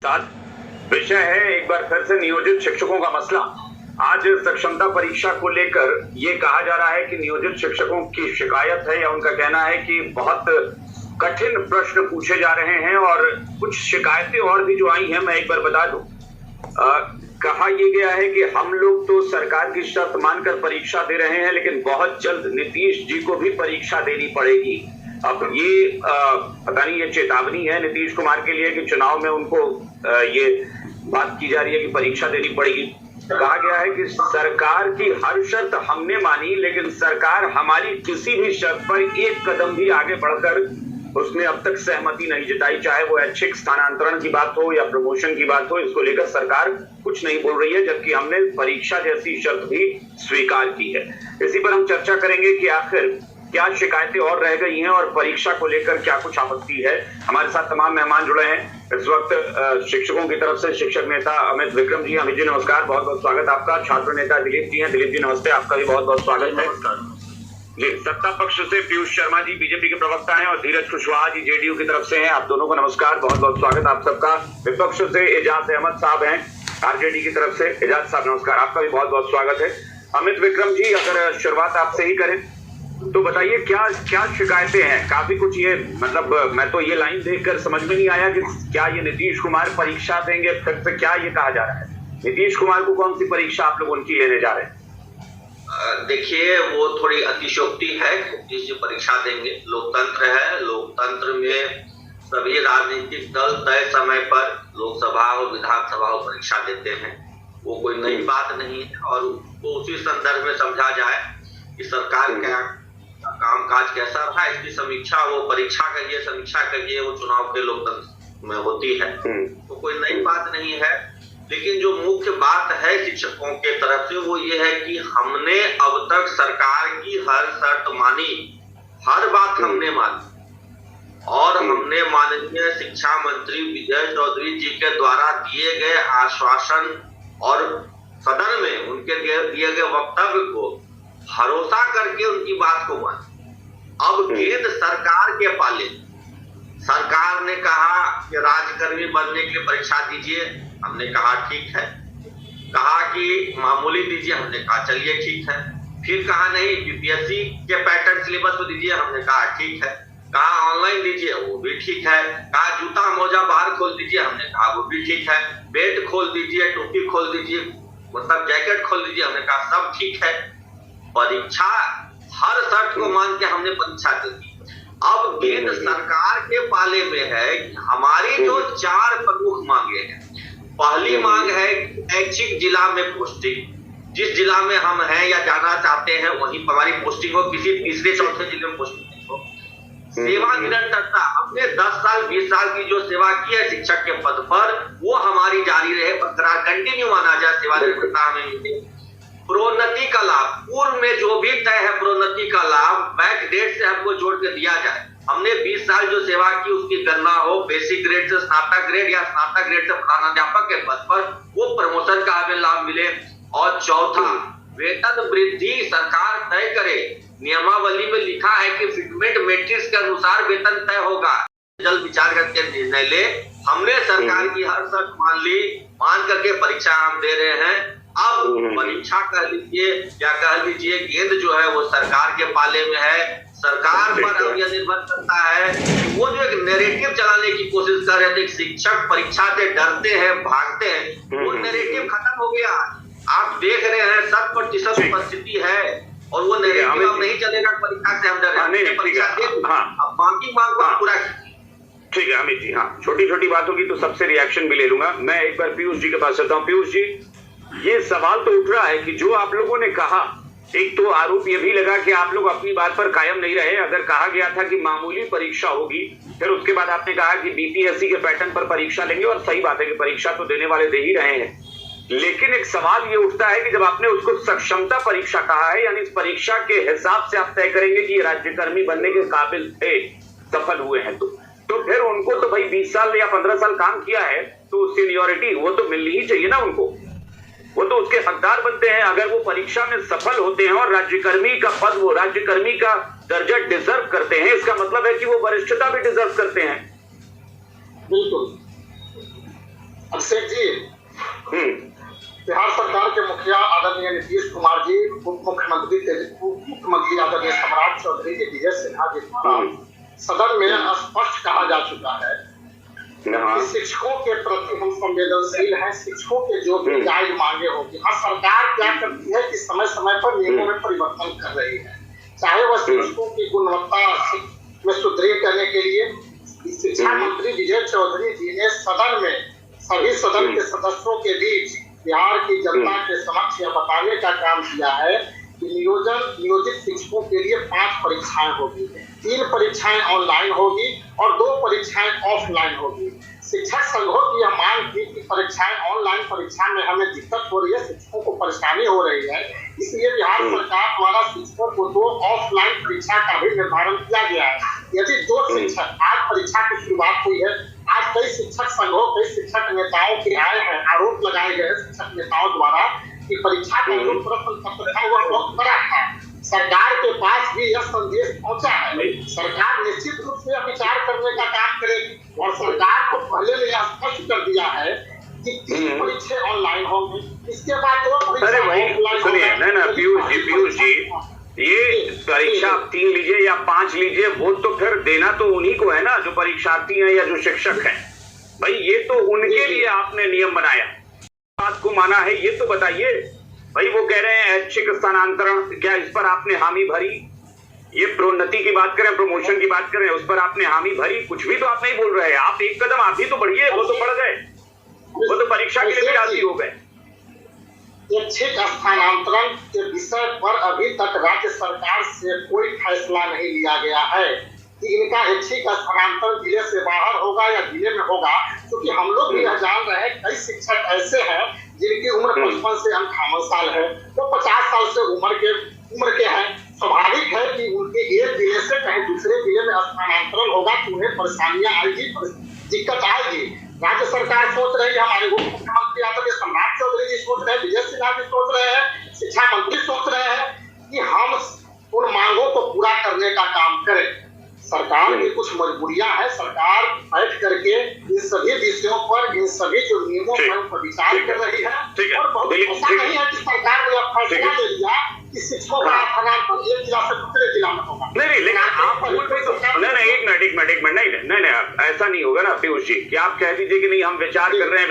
नमस्कार। विषय है एक बार फिर से नियोजित शिक्षकों का मसला। आज सक्षमता परीक्षा को लेकर ये कहा जा रहा है कि नियोजित शिक्षकों की शिकायत है या उनका कहना है कि बहुत कठिन प्रश्न पूछे जा रहे हैं और कुछ शिकायतें और भी जो आई हैं मैं एक बार बता दूं। कहा यह गया है कि हम लोग तो सरकार की शर्त मानकर परीक्षा दे रहे हैं, लेकिन बहुत जल्द नीतीश जी को भी परीक्षा देनी पड़ेगी। अब ये पता नहीं ये चेतावनी है नीतीश कुमार के लिए कि चुनाव में उनको ये बात की जा रही है कि परीक्षा देनी पड़ेगी। कहा गया है कि सरकार की हर शर्त हमने मानी, लेकिन सरकार हमारी किसी भी शर्त पर एक कदम भी आगे बढ़कर उसने अब तक सहमति नहीं जताई, चाहे वो ऐच्छिक स्थानांतरण की बात हो या प्रमोशन की बात हो। इसको लेकर सरकार कुछ नहीं बोल रही है, जबकि हमने परीक्षा जैसी शर्त भी स्वीकार की है। इसी पर हम चर्चा करेंगे कि आखिर क्या शिकायतें और रह गई हैं और परीक्षा को लेकर क्या कुछ आपत्ति है। हमारे साथ तमाम मेहमान जुड़े हैं इस वक्त। शिक्षकों की तरफ से शिक्षक नेता अमित विक्रम जी। अमित जी नमस्कार, बहुत बहुत स्वागत आपका। छात्र नेता दिलीप जी हैं। दिलीप जी नमस्ते, आपका भी बहुत बहुत स्वागत है जी। सत्ता पक्ष से पीयूष शर्मा जी बीजेपी के प्रवक्ता हैं और धीरज कुशवाहा जी जेडीयू की तरफ से हैं। आप दोनों को नमस्कार, बहुत बहुत स्वागत आप सबका। विपक्ष से एजाज अहमद साहब हैं आरजेडी की तरफ से। एजाज साहब नमस्कार, आपका भी बहुत बहुत स्वागत है। अमित विक्रम जी, अगर शुरुआत आपसे ही करें तो बताइए क्या क्या शिकायतें हैं। काफी कुछ ये मतलब मैं तो ये लाइन देखकर समझ में नहीं आया कि क्या ये नीतीश कुमार परीक्षा देंगे, फिर से क्या ये कहा जा रहा है। नीतीश कुमार को कौन सी परीक्षा आप लोग उनकी लेने जा रहे हैं? देखिए, वो थोड़ी अतिशयोक्ति है। जिस परीक्षा देंगे, लोकतंत्र है, लोकतंत्र में सभी राजनीतिक दल तय समय पर लोकसभा और विधानसभा को परीक्षा देते हैं। वो कोई नई बात नहीं है और वो उसी संदर्भ में समझा जाए कि सरकार का कामकाज कैसा रहा, इसकी समीक्षा वो परीक्षा करिए, समीक्षा करिए, वो चुनाव के लोकतंत्र में होती है। तो कोई नई बात नहीं है। लेकिन जो मुख्य बात है शिक्षकों के तरफ से वो ये है कि हमने अब तक सरकार की हर शर्त मानी, हर बात हमने मानी और हमने माननीय शिक्षा मंत्री विजय चौधरी जी के द्वारा दिए गए आश्वासन और सदन में उनके दिए गए वक्तव्य को भरोसा करके उनकी बात को मानी। अब केंद्र सरकार के पाले, सरकार ने कहा कि राज्यकर्मी बनने की परीक्षा दीजिए, हमने कहा ठीक है। कहा कि मामूली दीजिए, हमने कहा चलिए ठीक है। फिर कहा नहीं यूपीएससी के पैटर्न सिलेबस को दीजिए, हमने कहा ठीक है। कहा ऑनलाइन दीजिए, वो भी ठीक है। कहा जूता मोजा बाहर खोल दीजिए, हमने कहा वो भी ठीक है। बेल्ट खोल दीजिए, टोपी खोल दीजिए, मतलब जैकेट खोल दीजिए, हमने कहा सब ठीक है। परीक्षा हर शर्त को मान के हमने परीक्षा दी। अब केंद्र सरकार के पाले में है कि हमारी जो 4 प्रमुख मांगे हैं। पहली मांग है ऐच्छिक जिला में पोस्टिंग, जिस जिला में हम हैं या जाना चाहते हैं वहीं पर हमारी पोस्टिंग हो, किसी तीसरे चौथे जिले में पोस्टिंग हो। सेवा निरंतरता, हमने 10 साल 20 साल की जो सेवा की है शिक्षक के पद पर, वो हमारी जारी रहे, बरकरार कंटिन्यू माना जाए, सेवा निरंतरता हमें मिले। प्रोन्नति का लाभ, पूर्व में जो भी तय है प्रोन्नति का लाभ बैक डेट से हमको जोड़ के दिया जाए। हमने 20 साल जो सेवा की उसकी गणना हो, बेसिक ग्रेड से स्नातक ग्रेड या स्नातक ग्रेड से प्रधानाध्यापक के पद पर, वो प्रमोशन का हमें लाभ मिले। और चौथा, वेतन वृद्धि सरकार तय करे। नियमावली में लिखा है कि फिटमेंट मैट्रिक्स के अनुसार वेतन तय होगा, जल्द विचार करके निर्णय ले। हमने सरकार की हर शर्त मान ली, मान करके परीक्षा हम दे रहे हैं। अब परीक्षा कह लीजिए या कह लीजिए गेंद जो है वो सरकार के पाले में है। सरकार पर अब यह निर्भर करता है कि वो जो एक नैरेटिव चलाने की कोशिश कर रहे थे, शिक्षक परीक्षा से डरते हैं, भागते हैं, वो नैरेटिव खत्म हो गया। आप देख रहे हैं 100% उपस्थिति है और वो नैरेटिव अब नहीं चलेगा। परीक्षा से हम डर रहे हैं, परीक्षा दे अब बाकी मांग को पूरा कीजिए। ठीक है अमित जी, हाँ छोटी छोटी बातों की तो सबसे रिएक्शन भी ले लूंगा। मैं एक बार पीयूष जी के पास चलता हूँ। पीयूष जी, ये सवाल तो उठ रहा है कि जो आप लोगों ने कहा, एक तो आरोप ये भी लगा कि आप लोग अपनी बात पर कायम नहीं रहे। अगर कहा गया था कि मामूली परीक्षा होगी, फिर उसके बाद आपने कहा कि बीपीएससी के पैटर्न पर परीक्षा लेंगे, और सही बात है कि परीक्षा तो देने वाले दे ही रहे हैं। लेकिन एक सवाल ये उठता है कि जब आपने उसको सक्षमता परीक्षा कहा है, यानी इस परीक्षा के हिसाब से आप तय करेंगे कि ये राज्यकर्मी बनने के काबिल थे, सफल हुए हैं, तो फिर उनको तो भाई 20 साल या 15 साल काम किया है, तो सीनियोरिटी वो तो मिलनी ही चाहिए ना उनको, वो तो उसके हकदार बनते हैं। अगर वो परीक्षा में सफल होते हैं और राज्यकर्मी का पद, वो राज्यकर्मी का दर्जा डिजर्व करते हैं, इसका मतलब है कि वो वरिष्ठता भी डिजर्व करते हैं। बिल्कुल अभिषेक जी, बिहार सरकार के मुखिया आदरणीय नीतीश कुमार जी, उप मुख्यमंत्री आदरणीय सम्राट चौधरी जी, विजय सिन्हा जी द्वारा सदन में स्पष्ट कहा जा चुका है कि शिक्षकों के प्रति हम संवेदनशील हैं। शिक्षकों के जो भी गाइड मांगे होगी, हाँ, सरकार क्या करती है कि समय समय पर नियमों में परिवर्तन कर रही है, चाहे वह शिक्षकों की गुणवत्ता में सुदृढ़ करने के लिए। शिक्षा मंत्री विजय चौधरी जी ने सदन में सभी सदन के सदस्यों के बीच बिहार की जनता के समक्ष यह बताने का काम किया है कि नियोजित शिक्षकों के लिए 5 परीक्षाएं होगी, 3 परीक्षाएं ऑनलाइन होगी और 2 परीक्षाएं ऑफलाइन होगी। शिक्षक संघों की यह मांग थी कि परीक्षाएं ऑनलाइन परीक्षा में हमें दिक्कत हो रही है, शिक्षकों को परेशानी हो रही है, इसलिए बिहार सरकार द्वारा शिक्षकों को 2 ऑफलाइन परीक्षा का भी निर्धारण किया गया है। यदि 2 शिक्षक, आज परीक्षा की शुरुआत हुई है, आज कई शिक्षक संघों, कई शिक्षक नेताओं के आए हैं, आरोप लगाए गए शिक्षक नेताओं द्वारा कि परीक्षा का जो प्रश्न पत्र था वह बहुत बड़ा था। सरकार के पास भी यह संदेश पहुंचा है, सरकार निश्चित रूप से विचार करने का काम करेगी और सरकार को पहले ने यह स्पष्ट कर दिया है कि 3 परीक्षाएं ऑनलाइन होंगी, इसके बाद 2 परीक्षा ऑफलाइन। सुनिए, पीयूष जी, ये परीक्षा आप 3 लीजिए या 5 लीजिए, वो तो फिर देना तो उन्हीं को है ना, जो परीक्षार्थी हैं या जो शिक्षक हैं। भाई ये तो उनके लिए आपने नियम बनाया, बात को माना है, ये तो बताइए। भाई वो कह रहे हैं ऐच्छिक स्थानांतरण, क्या इस पर आपने हामी भरी? ये प्रोन्नति की बात करें, प्रमोशन की बात करें, उस पर आपने हामी भरी? कुछ भी तो आप नहीं बोल रहे हैं। आप एक कदम आप ही तो बढ़िए, वो तो बढ़ गए, वो तो परीक्षा के लिए भी राजी हो गए। ऐच्छिक स्थानांतरण के विषय पर अभी तक राज्य सरकार से कोई फैसला नहीं लिया गया है कि इनका ऐच्छिक स्थानांतरण जिले से बाहर होगा या जिले में होगा, क्योंकि हम लोग भी यह जान रहे हैं कई शिक्षक ऐसे हैं जिनकी उम्र 55 से 58 साल है, वो 50 साल से उम्र के हैं। स्वाभाविक है कि उनके एक जिले से कहीं दूसरे जिले में स्थानांतरण होगा तो उन्हें परेशानियां आएगी, दिक्कत आएगी। राज्य सरकार सोच रही है, हमारे उप मुख्यमंत्री आदरणीय सम्राट चौधरी जी सोच रहे हैं, विजय सिन्हा जी सोच रहे हैं, शिक्षा मंत्री सोच रहे हैं कि हम उन मांगों को पूरा करने का काम करें। सरकार की कुछ मजबूरियां हैं, सरकार बैठ करके इन सभी विषयों पर, इन सभी जो नियमों पर विचार कर रही है और बहुत ऐसा नहीं है कि सरकार ने यह फैसला ले लिया कि शिक्षकों का स्थानांतरण एक जिला से दूसरे जिला में होगा। नहीं, लेकिन आप नहीं, एक मिनट, नहीं, ऐसा नहीं होगा ना पीयूष जी कि आप कह दीजिए कि नहीं हम विचार कर रहे हैं।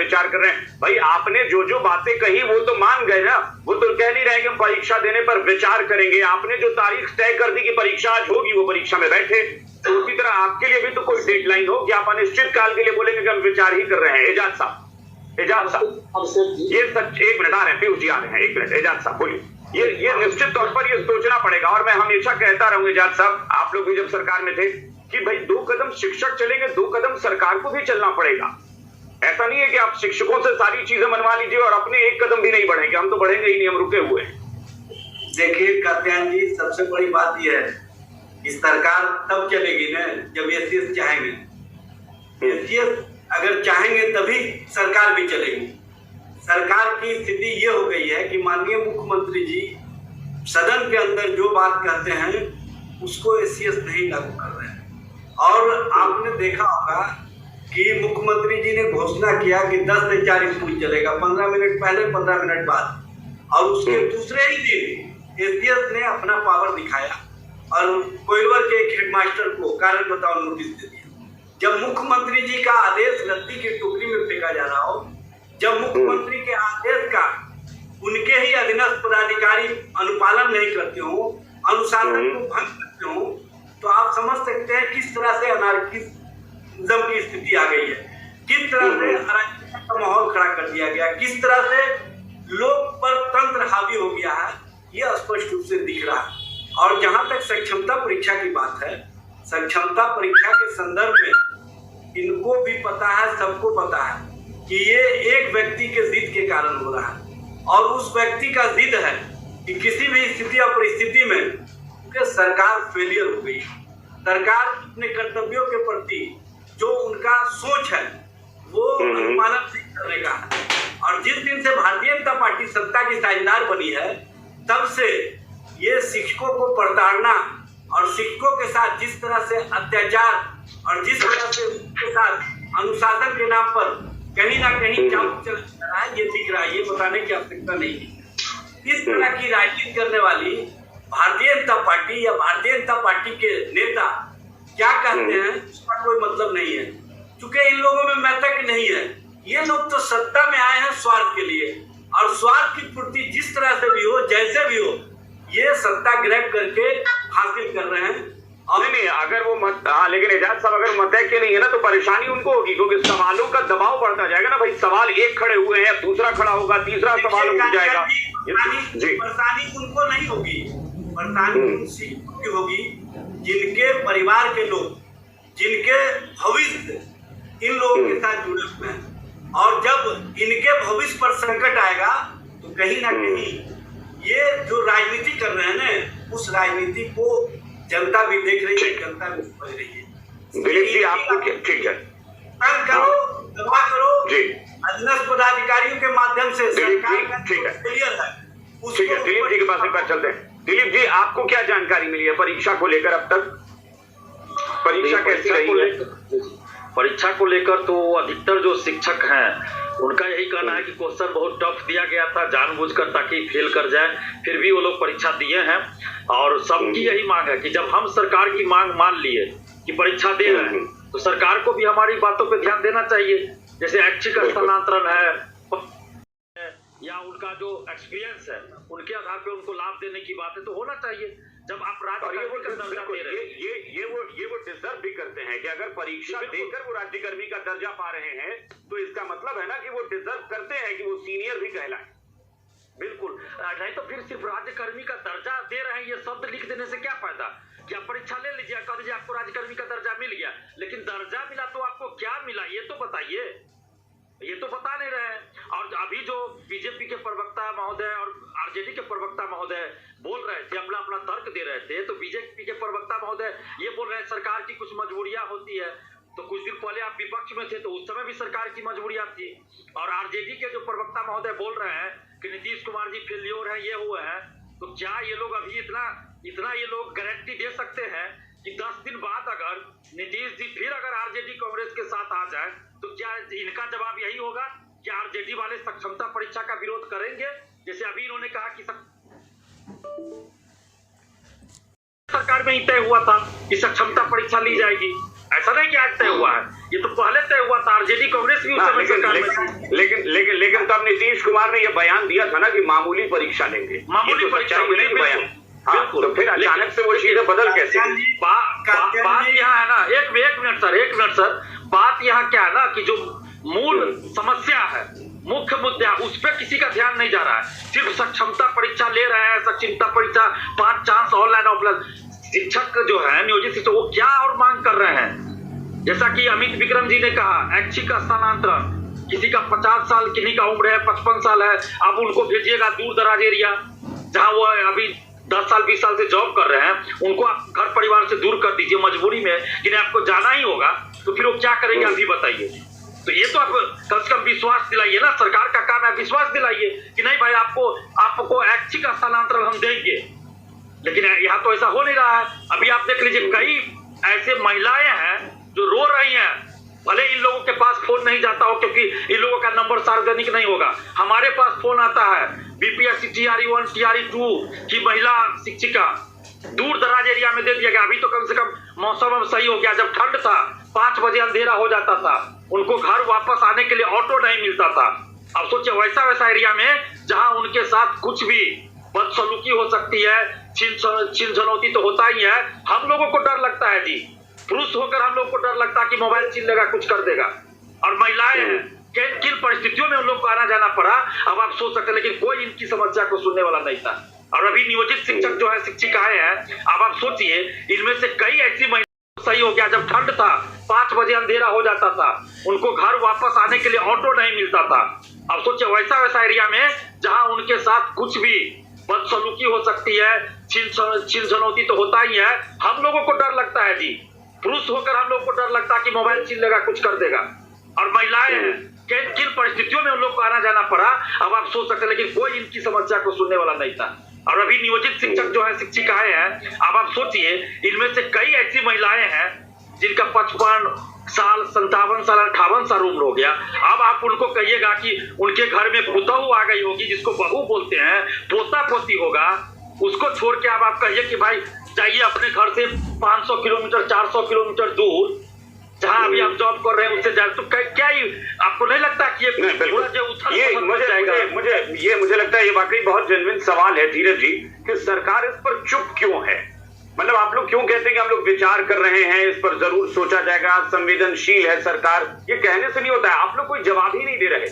भाई आपने जो बातें कही वो तो मान गए ना, वो तो कह नहीं रहे कि हम परीक्षा देने पर विचार करेंगे। आपने जो तारीख तय कर दी कि परीक्षा आज होगी, वो परीक्षा में बैठे, तो उसी तरह आपके लिए भी तो कोई डेडलाइन हो कि आप अनिश्चित काल के लिए बोलेंगे कि हम विचार ही कर रहे हैं। एजाज साहब, ये सच, एक मिनट आ रहे हैं, पीयूष जी आ रहे हैं, एक मिनट, एजाज साहब बोलिए। ये निश्चित तौर पर ये सोचना पड़ेगा, और मैं हमेशा कहता रहूंगा एजाज साहब, आप लोग भी जब सरकार में थे, कि भाई 2 कदम शिक्षक चलेंगे, 2 कदम सरकार को भी चलना पड़ेगा। ऐसा नहीं है कि आप शिक्षकों से सारी चीजें मनवा लीजिए और अपने 1 कदम भी नहीं बढ़ेंगे, हम तो बढ़ेंगे ही नहीं, हम रुके हुए हैं। देखिए कात्यायन जी, सबसे बड़ी बात यह है कि सरकार तब चलेगी ना जब एससीएस चाहेंगे। एससीएस अगर चाहेंगे तभी सरकार भी चलेगी। सरकार की स्थिति ये हो गई है कि माननीय मुख्यमंत्री जी सदन के अंदर जो बात कहते हैं उसको एससीएस नहीं लागू कर रहे हैं। और आपने देखा होगा कि मुख्यमंत्री जी ने घोषणा किया कि 10 से 4 स्कूल चलेगा, 15 मिनट पहले 15 मिनट बाद, और उसके दूसरे ही दिन एससीएस ने अपना पावर दिखाया और कोइलवर के एक हेडमास्टर को कारण बताओ नोटिस दे दिया। जब मुख्यमंत्री जी का आदेश रद्दी की टोकरी में फेंका जा रहा हो, जब मुख्यमंत्री के आदेश का उनके ही अधीनस्थ पदाधिकारी अनुपालन नहीं करते हो, अनुशासन को भंग करते हो, तो आप समझ सकते हैं किस तरह से अनार्किज्म की स्थिति आ गई है, किस तरह से अराजकता का माहौल खड़ा कर दिया गया, किस तरह से लोक पर तंत्र हावी हो गया है, यह स्पष्ट रूप से दिख रहा है। और जहां तक सक्षमता परीक्षा की बात है, सक्षमता परीक्षा के संदर्भ में इनको भी पता है, सबको पता है कि ये एक व्यक्ति के जिद के कारण हो रहा है, और उस व्यक्ति का जिद है कि किसी भी स्थिति और परिस्थिति में क्योंकि सरकार फेलियर हो गई, सरकार अपने कर्तव्यों के प्रति जो उनका सोच है वो अनुपालन नहीं करने का है। और जिस दिन से भारतीय जनता पार्टी सत्ता की साझेदार बनी है, तब से ये शिक्षकों को प्रताड़ना और शिक्षकों के साथ जिस तरह से अत्याचार और जिस तरह से उनके साथ अनुशासन के नाम पर कहीं ना कहीं चाप चल रहा है, ये दिख रहा है, ये बताने की आवश्यकता नहीं है। इस तरह की राजनीति करने वाली भारतीय जनता पार्टी या भारतीय जनता पार्टी के नेता क्या कहते हैं उसका कोई मतलब नहीं है, क्योंकि इन लोगों में मेहनत नहीं है। ये लोग तो सत्ता में आए हैं स्वार्थ के लिए, और स्वार्थ की पूर्ति जिस तरह से भी हो, जैसे भी हो, ये सत्ता ग्रहण करके हासिल कर रहे हैं। नहीं, अगर वो लेकिन एजाज साहब अगर मत के नहीं है ना तो परेशानी उनको होगी, क्योंकि सवालों का दबाव बढ़ता जाएगा ना भाई। सवाल एक खड़े हुए हैं, दूसरा खड़ा होगा, तीसरा सवाल उठ जाएगा। परेशानी उनको नहीं होगी, परेशानी उनसे होगी जिनके परिवार के लोग, जिनके भविष्य इन लोगों के साथ जुड़े हुए हैं। और जब इनके भविष्य पर संकट आएगा तो कहीं ना कहीं ये जो राजनीति कर रहे हैं ना, उस राजनीति को जनता भी देख रही है, जनता भी समझ रही है। दिलीप जी आपको ठीक है, करो, दबा करो जी, अधीनस्थ पदाधिकारियों के माध्यम से सरकार का ठीक है, क्लियर है। ठीक है, दिलीप जी के पास एक बार चलते हैं। दिलीप जी आपको क्या जानकारी मिली है परीक्षा को लेकर अब तक? परीक्षा कैसी रही है? परीक्षा को लेकर तो अधिकतर जो शिक्षक हैं उनका यही कहना है कि क्वेश्चन बहुत टफ दिया गया था जानबूझकर ताकि फेल कर जाए, फिर भी वो लोग परीक्षा दिए हैं। और सबकी यही मांग है कि जब हम सरकार की मांग मान लिए कि परीक्षा दे रहे हैं तो सरकार को भी हमारी बातों पे ध्यान देना चाहिए। जैसे ऐच्छिक हस्तांतरण है या उनका जो एक्सपीरियंस है उनके आधार पे उनको लाभ देने की बात है तो होना चाहिए। जब आप राज्यकर्मी का दर्जा दे रहे हैं, ये वो डिजर्व भी करते हैं कि अगर परीक्षा देकर वो राज्यकर्मी का दर्जा पा रहे हैं तो इसका मतलब है ना कि वो डिजर्व करते हैं कि वो सीनियर भी कहलाए। बिल्कुल, नहीं तो फिर सिर्फ राज्यकर्मी का दर्जा दे रहे हैं ये शब्द लिख देने से क्या फायदा? क्या परीक्षा ले लीजिए, कह दीजिए आपको राज्यकर्मी का दर्जा मिल गया, लेकिन दर्जा मिला तो आपको क्या मिला ये तो बताइए, ये तो बता नहीं रहे हैं। और अभी जो बीजेपी के प्रवक्ता महोदय और आरजेडी के प्रवक्ता महोदय बोल रहे थे, अपना अपना तर्क दे रहे थे, तो बीजेपी के प्रवक्ता महोदय ये बोल रहे हैं सरकार की कुछ मजबूरियां होती है। तो कुछ दिन पहले आप विपक्ष में थे तो उस समय भी सरकार की मजबूरियां थी। और आरजेडी के जो प्रवक्ता महोदय बोल रहे हैं कि नीतीश कुमार जी फेल्योर है, ये हुए हैं, तो क्या ये लोग अभी इतना ये लोग गारंटी दे सकते हैं कि 10 दिन बाद अगर नीतीश जी फिर अगर आरजेडी कांग्रेस के साथ आ जाए तो क्या इनका जवाब यही होगा कि आरजेडी वाले सक्षमता परीक्षा का विरोध करेंगे? जैसे अभी इन्होंने कहा कि सरकार में ही तय हुआ था कि सक्षमता परीक्षा ली जाएगी, ऐसा नहीं कि आज तय हुआ है, ये तो पहले तय हुआ था। आरजेडी कांग्रेस भी उस समय सरकार में, लेकिन तब नीतीश कुमार ने यह बयान दिया था ना कि मामूली परीक्षा लेंगे, मामूली परीक्षा नहीं बयान। हाँ, तो फिर अचानक से वो चीजें बदल कैसे? बात यहाँ है ना, एक मिनट सर, बात यहाँ क्या है ना कि जो मूल समस्या है, मुख्य मुद्दा, उस पर किसी का ध्यान नहीं जा रहा है। सिर्फ सक्षमता परीक्षा ले रहे हैं, सक्षमता परीक्षा 5 चांस ऑनलाइन ऑफलाइन। शिक्षक जो है नियोजित शिक्षक वो क्या और मांग कर रहे हैं? जैसा कि अमित विक्रम जी ने कहा, ऐच्छिक हस्तांतरण, किसी का 50 साल, किसी का उम्र है 55 साल है, अब उनको भेजिएगा दूर दराज एरिया जहाँ वो अभी 10 साल 20 साल से जॉब कर रहे हैं, उनको आप घर परिवार से दूर कर दीजिए मजबूरी में, कि नहीं आपको जाना ही होगा, तो फिर वो क्या करेंगे अभी बताइए। तो ये तो आप कम से कम विश्वास दिलाइए ना, सरकार का काम है विश्वास दिलाइए कि नहीं भाई आपको ऐच्छिक हस्तांतरण हम देंगे। लेकिन यहाँ तो ऐसा हो नहीं रहा है। अभी आप देख लीजिए कई ऐसे महिलाएं हैं जो रो रही हैं, भले इन लोगों के पास फोन नहीं जाता हो क्योंकि इन लोगों का नंबर सार्वजनिक नहीं होगा, हमारे पास फोन आता है बीपीएससी TRE1 TRE2 की महिला शिक्षिका दूर दराज एरिया में दे दिया गया। अभी तो कम से कम मौसम सही हो गया, जब ठंड था 5 बजे अंधेरा हो जाता था, उनको घर वापस आने के लिए ऑटो नहीं मिलता था। अब सोचिए वैसा एरिया में जहां उनके साथ कुछ भी बदसलूकी हो सकती है, छीन झनौती तो होता ही है। हम लोगों को डर लगता है जी, पुरुष होकर हम लोग को डर लगता है कि मोबाइल छीन लेगा, कुछ कर देगा। और महिलाएं हैं, किन परिस्थितियों में उन लोग को आना जाना पड़ा, अब आप सोच सकते हैं, लेकिन कोई इनकी समस्या को सुनने वाला नहीं था। और अभी नियोजित शिक्षक जो है, शिक्षिकाएं हैं, अब आप सोचिए इनमें से कई ऐसी महिला सही हो गया, जब ठंड था 5 बजे अंधेरा हो जाता था, उनको घर वापस आने के लिए ऑटो नहीं मिलता था। अब सोचिए वैसा एरिया में जहां उनके साथ कुछ भी बदसलूकी हो सकती है, छीन झनौती तो होता ही है। हम लोगों को डर लगता है जी, पुरुष होकर हम लोग को डर लगता है कि मोबाइल छीन लेगा, कुछ कर देगा। और महिलाएं हैं, किन परिस्थितियों में उन लोग को आना जाना पड़ा, अब आप सोच सकते हैं, लेकिन कोई इनकी समस्या को सुनने वाला नहीं था। और अभी नियोजित शिक्षक जो है, शिक्षिकाएं हैं, अब आप सोचिए इनमें से कई ऐसी महिलाएं हैं जिनका 55, साल 57 साल 58 साल उम्र हो गया। अब आप उनको कहिएगा कि उनके घर में पुतहू आ गई होगी, जिसको बहू बोलते हैं, पोता पोती होगा, उसको छोड़ के अब आप कहिए कि भाई जाइए अपने घर से 500 किलोमीटर 400 किलोमीटर दूर जहां अभी आप जॉब कर रहे हैं उससे जाए, तो क्या ही आपको नहीं लगता कि ये मुझे लगता है ये वाकई बहुत जेन्युइन सवाल है धीरज जी कि सरकार इस पर चुप क्यों है। मतलब आप लोग क्यों कहते हैं कि हम लोग विचार कर रहे हैं, इस पर जरूर सोचा जाएगा, संवेदनशील है सरकार, ये कहने से नहीं होता है। आप लोग कोई जवाब ही नहीं दे रहे।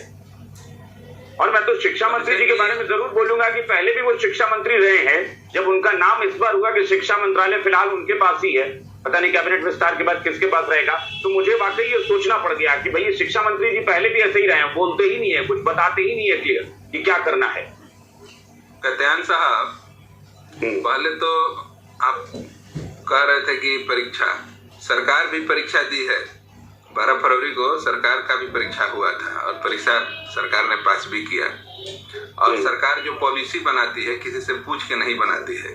और मैं तो शिक्षा मंत्री जी के बारे में जरूर बोलूंगा कि पहले भी वो शिक्षा मंत्री रहे हैं, जब उनका नाम इस बार हुआ कि शिक्षा मंत्रालय फिलहाल उनके पास ही है, पता नहीं कैबिनेट विस्तार के बाद किसके पास रहेगा, तो मुझे वाकई ये सोचना पड़ गया कि भाई ये शिक्षा मंत्री जी पहले भी ऐसे ही रहे हैं, बोलते ही नहीं है, कुछ बताते ही नहीं है क्लियर कि क्या करना है। कत्यान साहब, पहले तो आप कह रहे थे कि परीक्षा, सरकार भी परीक्षा दी है। 12 फरवरी को सरकार का भी परीक्षा हुआ था और परीक्षा सरकार ने पास भी किया। और सरकार जो पॉलिसी बनाती है किसी से पूछ के नहीं बनाती है,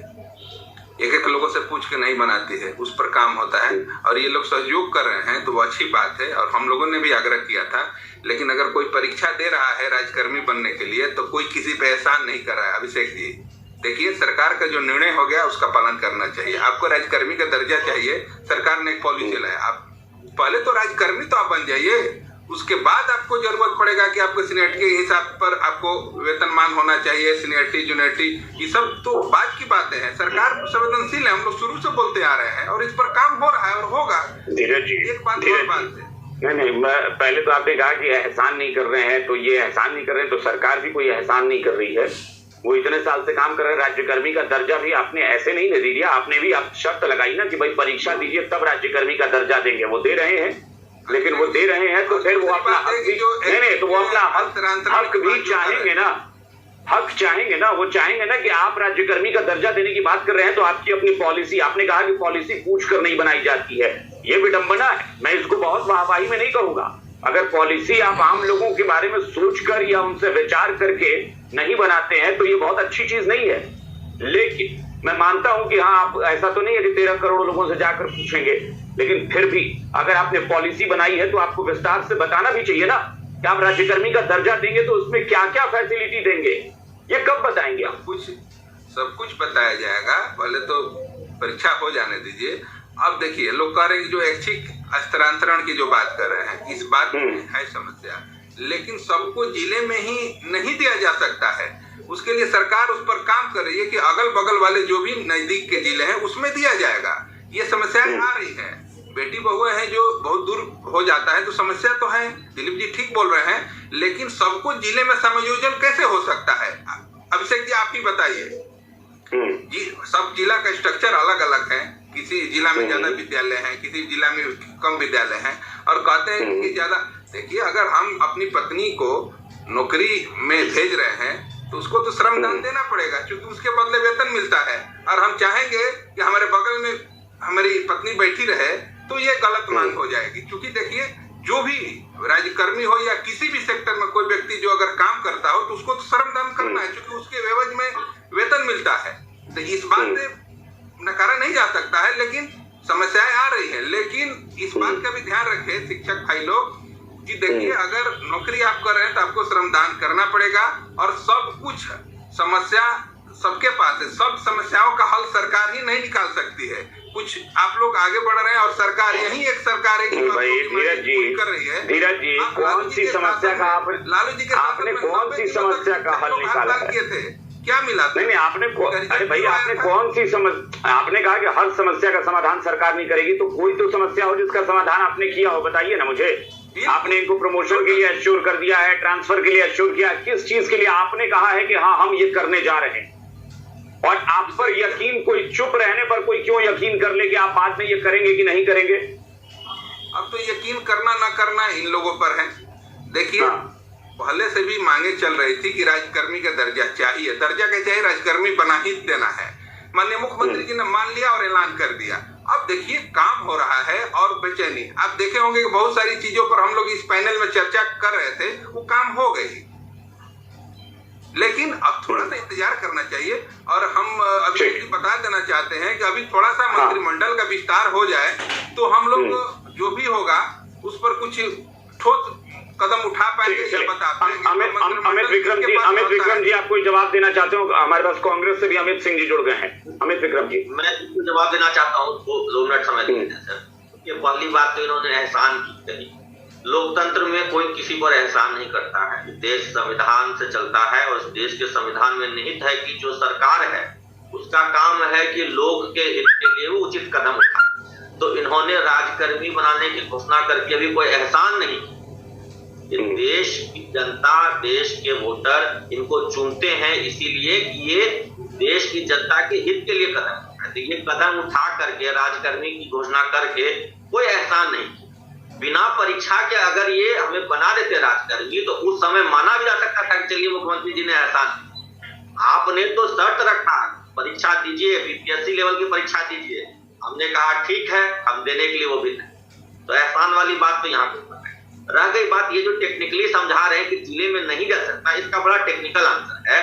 एक लोगों से पूछ के नहीं बनाती है, उस पर काम होता है। और ये लोग सहयोग कर रहे हैं तो वो अच्छी बात है और हम लोगों ने भी आग्रह किया था। लेकिन अगर कोई परीक्षा दे रहा है राजकर्मी बनने के लिए तो कोई किसी पे एहसान नहीं कर रहा है। अभिषेक जी देखिए, सरकार का जो निर्णय हो गया उसका पालन करना चाहिए। आपको राजकर्मी का दर्जा चाहिए, सरकार ने एक पॉलिसी लाया, आप पहले तो राजकर्मी तो आप बन जाइए, उसके बाद आपको जरूरत पड़ेगा कि आपको सीनियरिटी के हिसाब पर आपको वेतनमान होना चाहिए, सीनियरिटी जूनियरिटी, ये सब तो बाद की बातें हैं। सरकार संवेदनशील है, हम लोग शुरू से बोलते आ रहे हैं और इस पर काम हो रहा है और होगा। धीरज जी, एक बात और बात है, नहीं, पहले तो आपने कहा कि एहसान नहीं कर रहे हैं, तो ये एहसान नहीं कर रहे हैं तो सरकार भी कोई एहसान नहीं कर रही है। वो इतने साल से काम कर रहे हैं। राज्यकर्मी का दर्जा भी आपने ऐसे नहीं दे दिया, आपने भी आप शर्त लगाई ना कि भाई परीक्षा दीजिए तब राज्यकर्मी का दर्जा देंगे। वो दे रहे हैं, लेकिन वो दे रहे हैं तो फिर वो अपना हक भी नहीं, तो वो अपना हक भी चाहेंगे ना, हक चाहेंगे ना, वो चाहेंगे ना कि आप राज्यकर्मी का दर्जा देने की बात कर रहे हैं तो आपकी अपनी पॉलिसी, आपने कहा कि पॉलिसी पूछ कर नहीं बनाई जाती है, ये विडंबना है। मैं इसको बहुत वाहवाही में नहीं कहूंगा। अगर पॉलिसी आप आम लोगों के बारे में सोचकर या उनसे विचार करके नहीं बनाते हैं तो ये बहुत अच्छी चीज नहीं है। लेकिन मैं मानता हूं कि हाँ, आप ऐसा तो नहीं है कि 13 करोड़ लोगों से जाकर पूछेंगे, लेकिन फिर भी अगर आपने पॉलिसी बनाई है तो आपको विस्तार से बताना भी चाहिए ना कि आप राज्यकर्मी का दर्जा देंगे तो उसमें क्या क्या फैसिलिटी देंगे, ये कब बताएंगे आप? सब कुछ बताया जाएगा, पहले तो परीक्षा हो जाने दीजिए। अब देखिए, लोग कह रहे हैं जो ऐच्छिक हस्तांतरण की जो बात कर रहे हैं, इस बात में है समस्या, लेकिन सबको जिले में ही नहीं दिया जा सकता है। उसके लिए सरकार उस पर काम कर रही है कि अगल बगल वाले जो भी नजदीक के जिले हैं उसमें दिया जाएगा। ये समस्याएं आ रही है, बेटी बहुएं हैं जो बहुत दूर हो जाता है तो समस्या तो है, दिलीप जी ठीक बोल रहे हैं, लेकिन सबको जिले में समायोजन कैसे हो सकता है? अभिषेक जी आप ही बताइए जी, सब जिला का स्ट्रक्चर अलग अलग है, किसी जिला में ज्यादा विद्यालय हैं, किसी जिला में कम विद्यालय हैं, और कहते हैं कि ज्यादा। देखिए, अगर हम अपनी पत्नी को नौकरी में भेज रहे हैं तो उसको तो श्रमदान देना पड़ेगा, क्योंकि उसके बदले वेतन मिलता है। और हम चाहेंगे कि हमारे बगल में हमारी पत्नी बैठी रहे तो ये गलत मांग हो जाएगी। क्योंकि देखिए, जो भी राज्यकर्मी हो या किसी भी सेक्टर में कोई व्यक्ति जो अगर काम करता हो तो उसको तो श्रमदान करना है, क्योंकि उसके एवज में वेतन मिलता है। तो इस बात से नकारा नहीं जा सकता है, लेकिन समस्याएं आ रही है। लेकिन इस बात का भी ध्यान रखें शिक्षक भाई लोग कि देखिए, अगर नौकरी आप कर रहे हैं तो आपको श्रमदान करना पड़ेगा, और सब कुछ समस्या सबके पास है। सब समस्याओं का हल सरकार ही नहीं निकाल सकती है। कुछ आप लोग आगे बढ़ रहे हैं और सरकार, यही एक सरकार है कि कर रही है। धीरज जी, कौन सी समस्या का लालू जी के आपने कौन सी समस्या का हल निकाला है? क्या मिला? नहीं, आपने अरे भाई, आपने कौन सी आपने कहा कि हर समस्या का समाधान सरकार नहीं करेगी, तो कोई तो समस्या हो जिसका समाधान आपने किया हो, बताइए ना मुझे। आपने इनको प्रमोशन के लिए एश्योर कर दिया है, ट्रांसफर के लिए एश्योर किया, किस चीज के लिए आपने कहा है कि हाँ हम ये करने जा रहे हैं? और आप पर यकीन, कोई चुप रहने पर कोई क्यों यकीन कर ले कि आप बाद में ये करेंगे कि नहीं करेंगे? अब तो यकीन करना ना करना इन लोगों पर है। देखिए, पहले से भी मांगे चल रही थी कि राजकर्मी का दर्जा चाहिए, दर्जा क्या चाहिए, राजकर्मी बना ही देना है। माननीय मुख्यमंत्री जी ने मान लिया और ऐलान कर दिया। अब देखिए, काम हो रहा है और बेचैनी आप देखे होंगे कि बहुत सारी चीजों पर हम लोग इस पैनल में चर्चा कर रहे थे, वो काम हो गई। लेकिन अब थोड़ा सा इंतजार करना चाहिए। और हम अभी बता देना चाहते हैं कि अभी थोड़ा सा मंत्रिमंडल का विस्तार हो जाए तो हम लोग जो भी होगा उस पर कुछ ठोस कदम उठा पाएंगे ये बता पाएंगे। अमित विक्रम जी आप कोई जवाब देना चाहते हो? हमारे पास कांग्रेस से भी अमित सिंह जी जुड़ गए हैं। अमित विक्रम जी, मैं जवाब देना चाहता हूँ, 2 मिनट समय दीजिए सर। ये पहली बात तो इन्होंने एहसान की कही। लोकतंत्र में कोई किसी पर एहसान नहीं करता है। देश संविधान से चलता है और देश के संविधान में निहित है कि जो सरकार है उसका काम है कि लोग के हित के लिए वो उचित कदम उठाए। तो इन्होंने राजकर्मी बनाने की घोषणा करके भी कोई एहसान नहीं। देश की जनता, देश के वोटर इनको चुनते हैं इसीलिए कि ये देश की जनता के हित के लिए कदम उठाए। ये कदम उठा करके राजकर्मी की घोषणा करके कोई एहसान नहीं। बिना परीक्षा के अगर ये हमें बना देते राजकर्मी तो उस समय माना भी जा सकता था कि चलिए मुख्यमंत्री जी ने एहसान। आपने तो शर्त रखा, परीक्षा दीजिए, बीपीएससी लेवल की परीक्षा दीजिए। हमने कहा ठीक है, हम देने के लिए वो भी नहीं। तो एहसान वाली बात तो यहाँ पे रह गई। बात ये जो टेक्निकली समझा रहे हैं कि जिले में नहीं जा सकता, इसका बड़ा टेक्निकल आंसर है।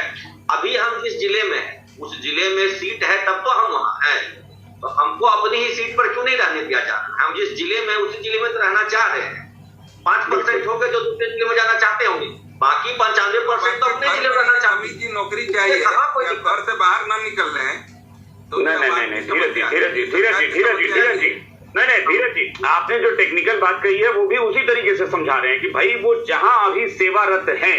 अभी हम जिस जिले में हैं उस जिले में सीट है तब तो हम वहां हैं। तो हमको अपनी ही सीट पर क्यों नहीं रहने दिया जा रहा? हम जिस जिले में उसी जिले में तो रहना चाह रहे हैं। 5% हो गए जो दूसरे जिले में जाना चाहते होंगे, बाकी 95% तो अपने जिले में रहना चाहते हैं। की नौकरी चाहिए, घर से बाहर ना निकल रहे हैं तो नहीं, धीरज जी, आपने जो टेक्निकल बात कही है वो भी उसी तरीके से समझा रहे हैं कि भाई वो जहां अभी सेवारत हैं,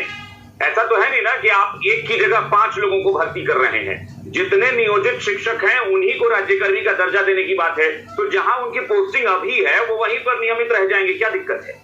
ऐसा तो है नहीं ना कि आप एक की जगह 5 लोगों को भर्ती कर रहे हैं। जितने नियोजित शिक्षक हैं उन्हीं को राज्यकर्मी का दर्जा देने की बात है। तो जहां उनकी पोस्टिंग अभी है वो वहीं पर नियमित रह जाएंगे, क्या दिक्कत है?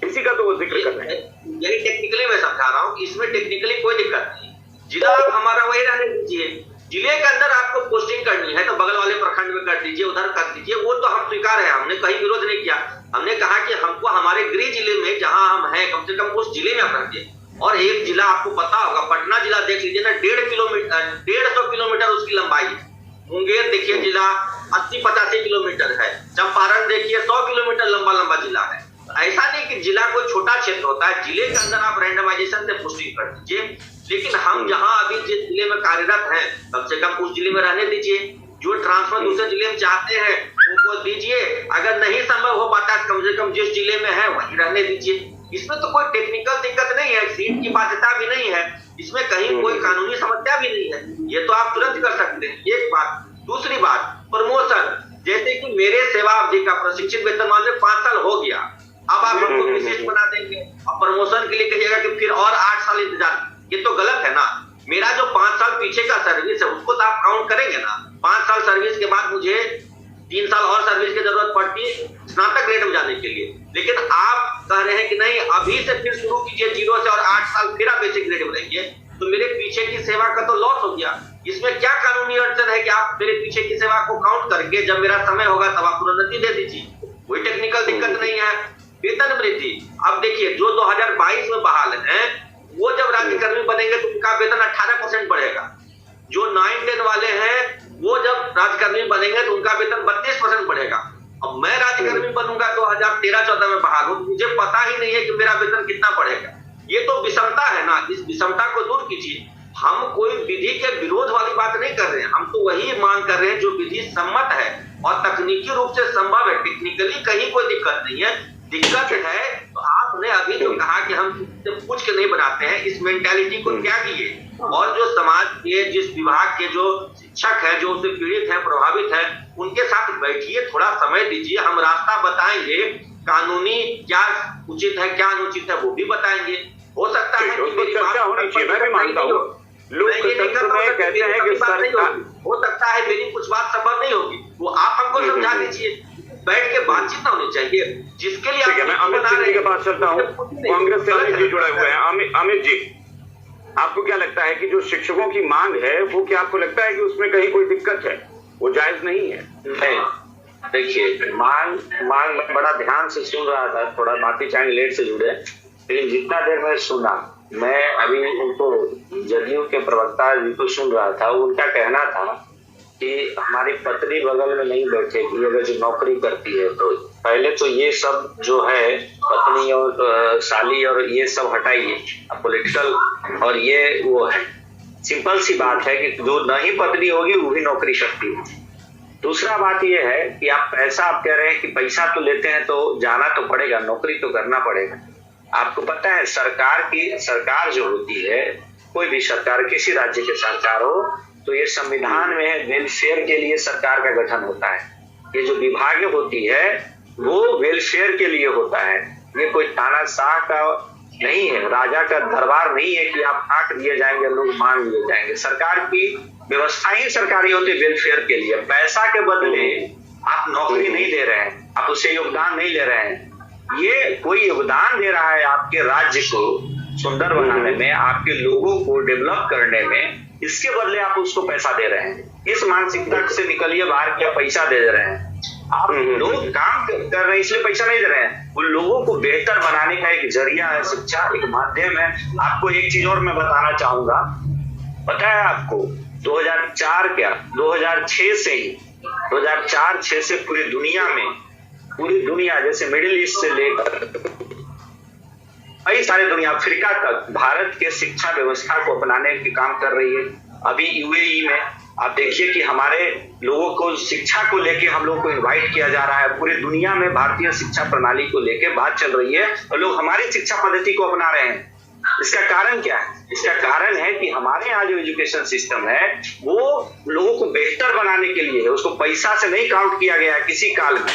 इसी का तो वो जिक्र कर रहे हैं। यही टेक्निकली मैं समझा रहा हूँ, इसमें टेक्निकली कोई दिक्कत नहीं। जिला हमारा वही रहने दीजिए। जिले के अंदर आपको पोस्टिंग करनी है तो बगल वाले प्रखंड में कर दीजिए, उधर कर दीजिए, वो तो हम स्वीकार है। हमने कहीं विरोध नहीं किया। हमने कहा कि हमको हमारे गृह जिले में जहां हम हैं कम से कम उस जिले में आप रखिए। और एक जिला आपको पता होगा, पटना जिला देख लीजिए ना, 150 किलोमीटर उसकी लंबाई है। मुंगेर देखिए जिला 80-85 किलोमीटर है। चंपारण देखिए 100 किलोमीटर लंबा जिला है। ऐसा नहीं कि जिला कोई छोटा क्षेत्र होता है। जिले के अंदर आप रैंडमाइजेशन से पोस्टिंग कर दीजिए, लेकिन हम जहां अभी जिस जिले में कार्यरत हैं कम से कम उस जिले में रहने दीजिए। जो ट्रांसफर दूसरे जिले में चाहते हैं उनको दीजिए। अगर नहीं संभव हो पाता है कम से कम जिस जिले में है वहीं रहने दीजिए। इसमें तो कोई टेक्निकल दिक्कत नहीं है, सीट की बाध्यता भी नहीं है, इसमें कहीं कोई कानूनी समस्या भी नहीं है। ये तो आप तुरंत कर सकते हैं, एक बात। दूसरी बात, प्रमोशन, जैसे कि मेरे सेवा अवधि का प्रशिक्षित वेतनमान में 5 साल हो गया, अब आप हमको विशेष बना देंगे और प्रमोशन के लिए कहिएगा कि फिर और 8 साल इंतजार। ये तो गलत है ना। मेरा जो 5 साल पीछे का सर्विस है उसको तो आप काउंट करेंगे ना। 5 साल सर्विस के बाद मुझे 3 साल और सर्विस की जरूरत पड़ती है स्नातक ग्रेड में जाने के लिए। लेकिन आप कह रहे हैं कि नहीं, अभी से फिर शुरू कीजिए 0 से और 8 साल फिर आप बेसिक ग्रेड में रहेंगे, तो मेरे पीछे की सेवा का तो लॉस हो गया। इसमें क्या कानूनी अड़चन है कि आप मेरे पीछे की सेवा को काउंट करके जब मेरा समय होगा तब आप प्रोन्नति दे दीजिए, कोई टेक्निकल दिक्कत नहीं है। वेतन वृद्धि, अब देखिए जो 2022 में बहाल है वो जब राज्यकर्मी बनेंगे तो उनका वेतन 18% बढ़ेगा। जो 9-10 वाले हैं वो जब राज्यकर्मी बनेंगे तो उनका वेतन 32% बढ़ेगा। अब मैं राज्यकर्मी बनूंगा 2013-14 में बहाल हूं, मुझे पता ही नहीं है कि मेरा वेतन कितना बढ़ेगा। ये तो विषमता है ना, इस विषमता को दूर कीजिए। हम कोई विधि के विरोध वाली बात नहीं कर रहे हैं, हम तो वही मांग कर रहे हैं जो विधि सम्मत है और तकनीकी रूप से संभव है। टेक्निकली कहीं कोई दिक्कत नहीं है। दिक्कत है तो आपने अभी जो कहा कि हम पूछ के नहीं बनाते हैं, इस मेंटालिटी को त्यागिए और जो समाज के जिस विभाग के जो शिक्षक है जो उससे पीड़ित है, प्रभावित है, उनके साथ बैठिए, थोड़ा समय दीजिए। हम रास्ता बताएंगे, कानूनी क्या उचित है क्या अनुचित है वो भी बताएंगे। हो सकता है कि मेरी बात होनी चाहिए, मैं भी मानता हूं। हो सकता है मेरी कुछ बात संभव नहीं होगी, वो आप हमको समझा दीजिए। बैठ के बातचीत होनी चाहिए, जिसके लिए मैं अमित सिंह जी के पास चलता हूँ। कांग्रेस से अमित जी जुड़े हुए हैं। अमित जी, आपको क्या लगता है कि जो शिक्षकों की मांग है वो क्या आपको लगता है कि उसमें कहीं कोई दिक्कत है, वो जायज नहीं है? नहीं, देखिए मांग बड़ा ध्यान से सुन रहा था, थोड़ा माफी चाहेंगे लेट से जुड़े, लेकिन जितना देर मैं सुना, मैं अभी उनको जदयू के प्रवक्ता जी को सुन रहा था, उनका कहना था कि हमारी पत्नी बगल में नहीं बैठेगी अगर जो नौकरी करती है। तो पहले तो ये सब जो है पत्नी और साली और ये सब हटाइए, पॉलिटिकल और ये वो है। सिंपल सी बात है कि जो नहीं पत्नी होगी वो भी नौकरी करती है। दूसरा बात यह है कि आप कह रहे हैं कि पैसा तो लेते हैं तो जाना तो पड़ेगा, नौकरी तो करना पड़ेगा। आपको पता है सरकार जो होती है, कोई भी सरकार, किसी राज्य की सरकार हो, तो ये संविधान में वेलफेयर के लिए सरकार का गठन होता है। ये जो विभाग होती है वो वेलफेयर के लिए होता है। ये कोई तानाशाह का नहीं है, राजा का दरबार नहीं है कि आप हाक दिए जाएंगे, लोग मान लिए जाएंगे। सरकार की व्यवस्था ही सरकारी होती है वेलफेयर के लिए। पैसा के बदले आप नौकरी नहीं दे रहे हैं, आप उससे योगदान नहीं ले रहे हैं। ये कोई योगदान दे रहा है आपके राज्य को सुंदर बनाने में, आपके लोगों को डेवलप करने में, इसके बदले आप उसको पैसा दे रहे हैं। इस मानसिकता से निकलिए बाहर, क्या पैसा दे रहे हैं आप? लोग काम कर रहे हैं इसलिए पैसा नहीं दे रहे हैं। उन लोगों को बेहतर बनाने का एक जरिया है शिक्षा, एक माध्यम है। आपको एक चीज और मैं बताना चाहूंगा, पता है आपको 2006 से ही 2004-06 से पूरी दुनिया जैसे मिडिल ईस्ट से लेकर कई सारे दुनिया, अफ्रीका तक भारत के शिक्षा व्यवस्था को अपनाने के काम कर रही है। अभी यूएई में आप देखिए कि हमारे लोगों को शिक्षा को लेके हम लोगों को इनवाइट किया जा रहा है। पूरी दुनिया में भारतीय शिक्षा प्रणाली को लेके बात चल रही है और लोग हमारी शिक्षा पद्धति को अपना रहे हैं। इसका कारण क्या है? इसका कारण है कि हमारे यहाँ जो एजुकेशन सिस्टम है वो लोगों को बेहतर बनाने के लिए है, उसको पैसा से नहीं काउंट किया गया है किसी काल में।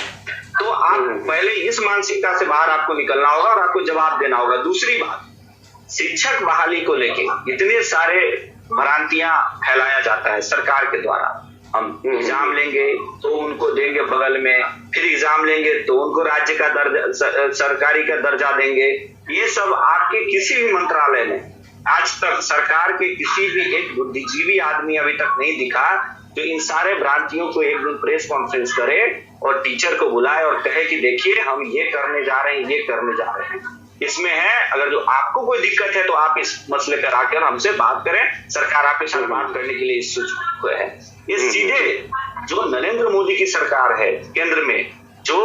तो आप पहले इस मानसिकता से बाहर आपको निकलना होगा और आपको जवाब देना होगा। दूसरी बात, शिक्षक बहाली को लेके इतने सारे भ्रांतियां फैलाया जाता है सरकार के द्वारा। हम एग्जाम लेंगे तो उनको देंगे बगल में, फिर एग्जाम लेंगे तो उनको राज्य का दर्जा, सरकारी का दर्जा देंगे। ये सब आपके किसी भी मंत्रालय में आज तक सरकार के किसी भी एक बुद्धिजीवी आदमी अभी तक नहीं दिखा जो इन सारे भ्रांतियों को एक दिन प्रेस कॉन्फ्रेंस करे और टीचर को बुलाए और कहे कि देखिए हम ये करने जा रहे हैं, ये करने जा रहे हैं। इसमें है, अगर जो आपको कोई दिक्कत है तो आप इस मसले पर आकर हमसे बात करें, सरकार आपके साथ बात करने के लिए इच्छुक है। ये सीधे जो नरेंद्र मोदी की सरकार है केंद्र में, जो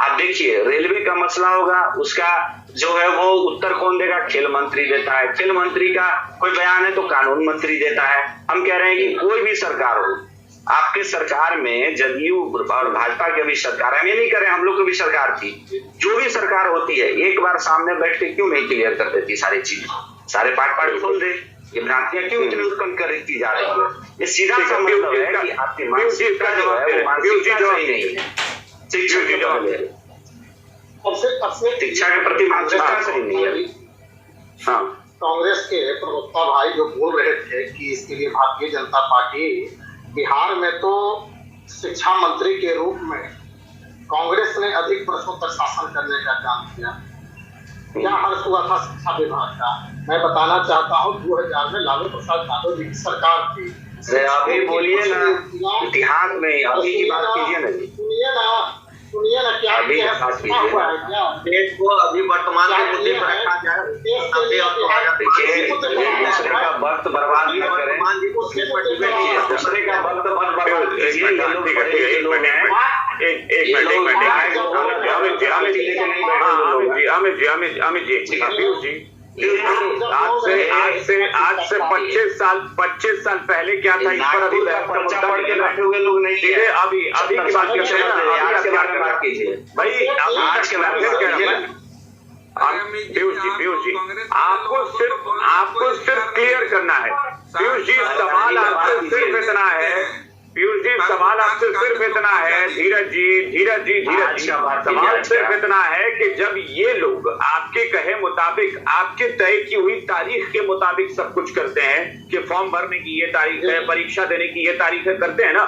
आप देखिए रेलवे का मसला होगा, उसका जो है वो उत्तर कौन देगा? खेल मंत्री देता है। खेल मंत्री का कोई बयान है तो कानून मंत्री देता है। हम कह रहे हैं कि कोई भी सरकार हो, आपके सरकार में जदयू और भाजपा की भी सरकार है, हम ये नहीं कर रहे, हम लोग की भी सरकार थी, जो भी सरकार होती है एक बार सामने बैठ के क्यों नहीं क्लियर कर देती सारी चीजें, सारे पार्ट खोल दे। ये भ्रांतियां क्यों इतनी उत्पन्न की जा रही है? ये सीधा सा मतलब है कि आपकी मानसिकता जो है वो मानसिकता सही नहीं है। शिक्षा के जवाब दे, शिक्षा के प्रति मानसिकता सही नहीं है। हाँ, कांग्रेस के प्रवक्ता भाई जो बोल रहे थे कि इसके लिए भारतीय जनता पार्टी बिहार में तो शिक्षा मंत्री के रूप में कांग्रेस ने अधिक वर्षों तक शासन करने का काम किया। क्या हर्ष हुआ था शिक्षा विभाग का? मैं बताना चाहता हूँ 2000 में लालू प्रसाद यादव जी की सरकार थी। अभी बोलिए ना, इतिहास में अभी की बात कीजिए ना। सुनिए ना क्या हुआ है, क्या देश को अभी वर्तमान के मुद्दे पर रखा जाए, दूसरे का वक्त बर्बाद न करें, दूसरे का वक्त बर्बाद कीजिए। आज से 25 साल पहले क्या था इस पर अभी पर्चा पढ़ के बैठे हुए लोग नहीं है। अभी की बात करते हैं ना, आज के बारे में बात कीजिए भाई। आज के बारे में कह रहा हूँ पीयूष जी, आपको सिर्फ क्लियर करना है। पीयूष जी सवाल आपसे सिर्फ इतना है, पीयूष जी सवाल आपसे सिर्फ इतना है, धीरज जी सवाल सिर्फ इतना है कि जब ये लोग आपके कहे मुताबिक, आपके तय की हुई तारीख के मुताबिक सब कुछ करते हैं कि फॉर्म भरने की ये तारीख है, परीक्षा देने की ये तारीख है, करते हैं ना,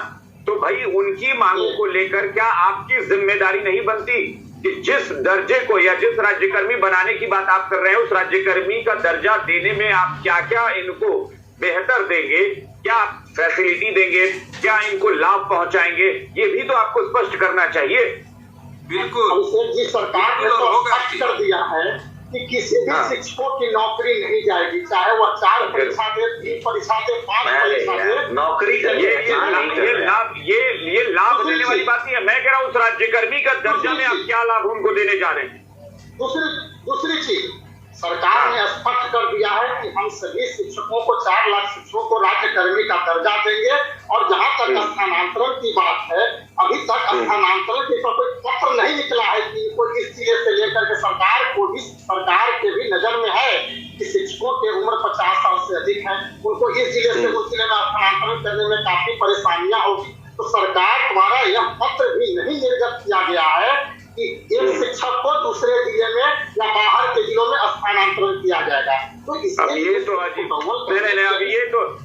तो भाई उनकी मांगों को लेकर क्या आपकी जिम्मेदारी नहीं बनती कि जिस दर्जे को या जिस राज्यकर्मी बनाने की बात आप कर रहे हैं, उस राज्यकर्मी का दर्जा देने में आप क्या क्या इनको बेहतर देंगे, क्या फैसिलिटी देंगे, क्या इनको लाभ पहुंचाएंगे, ये भी तो आपको स्पष्ट करना चाहिए। बिल्कुल अभिषेक जी, सरकार ने तो स्पष्ट कर दिया है कि किसी भी शिक्षकों की नौकरी नहीं जाएगी, चाहे वह 4 परीक्षा दे, 3 परीक्षा दे, 5 परीक्षा दे, नौकरी ये लाभ देने वाली बात नहीं है। मैं कह रहा हूँ उस राज्यकर्मी का दर्जा में आप क्या लाभ उनको देने जा रहे हैं। दूसरी चीज सरकार ने स्पष्ट कर दिया है कि हम सभी शिक्षकों को 4 लाख शिक्षकों को राज्यकर्मी का दर्जा देंगे। और जहां तक स्थानांतरण की बात है, अभी तक स्थानांतरण के ऊपर कोई पत्र नहीं निकला है कि कोई इस जिले से लेकर के सरकार के भी नजर में है कि शिक्षकों की उम्र 50 साल से अधिक है, उनको इस जिले से उस जिले में स्थानांतरण करने में काफी परेशानियां होगी। तो सरकार द्वारा यह पत्र भी नहीं निर्गत किया गया है कि एक शिक्षक को दूसरे जिले में या बाहर के जिलों में स्थानांतरण किया जाएगा। तो अब ये तो अजीब, नहीं, अब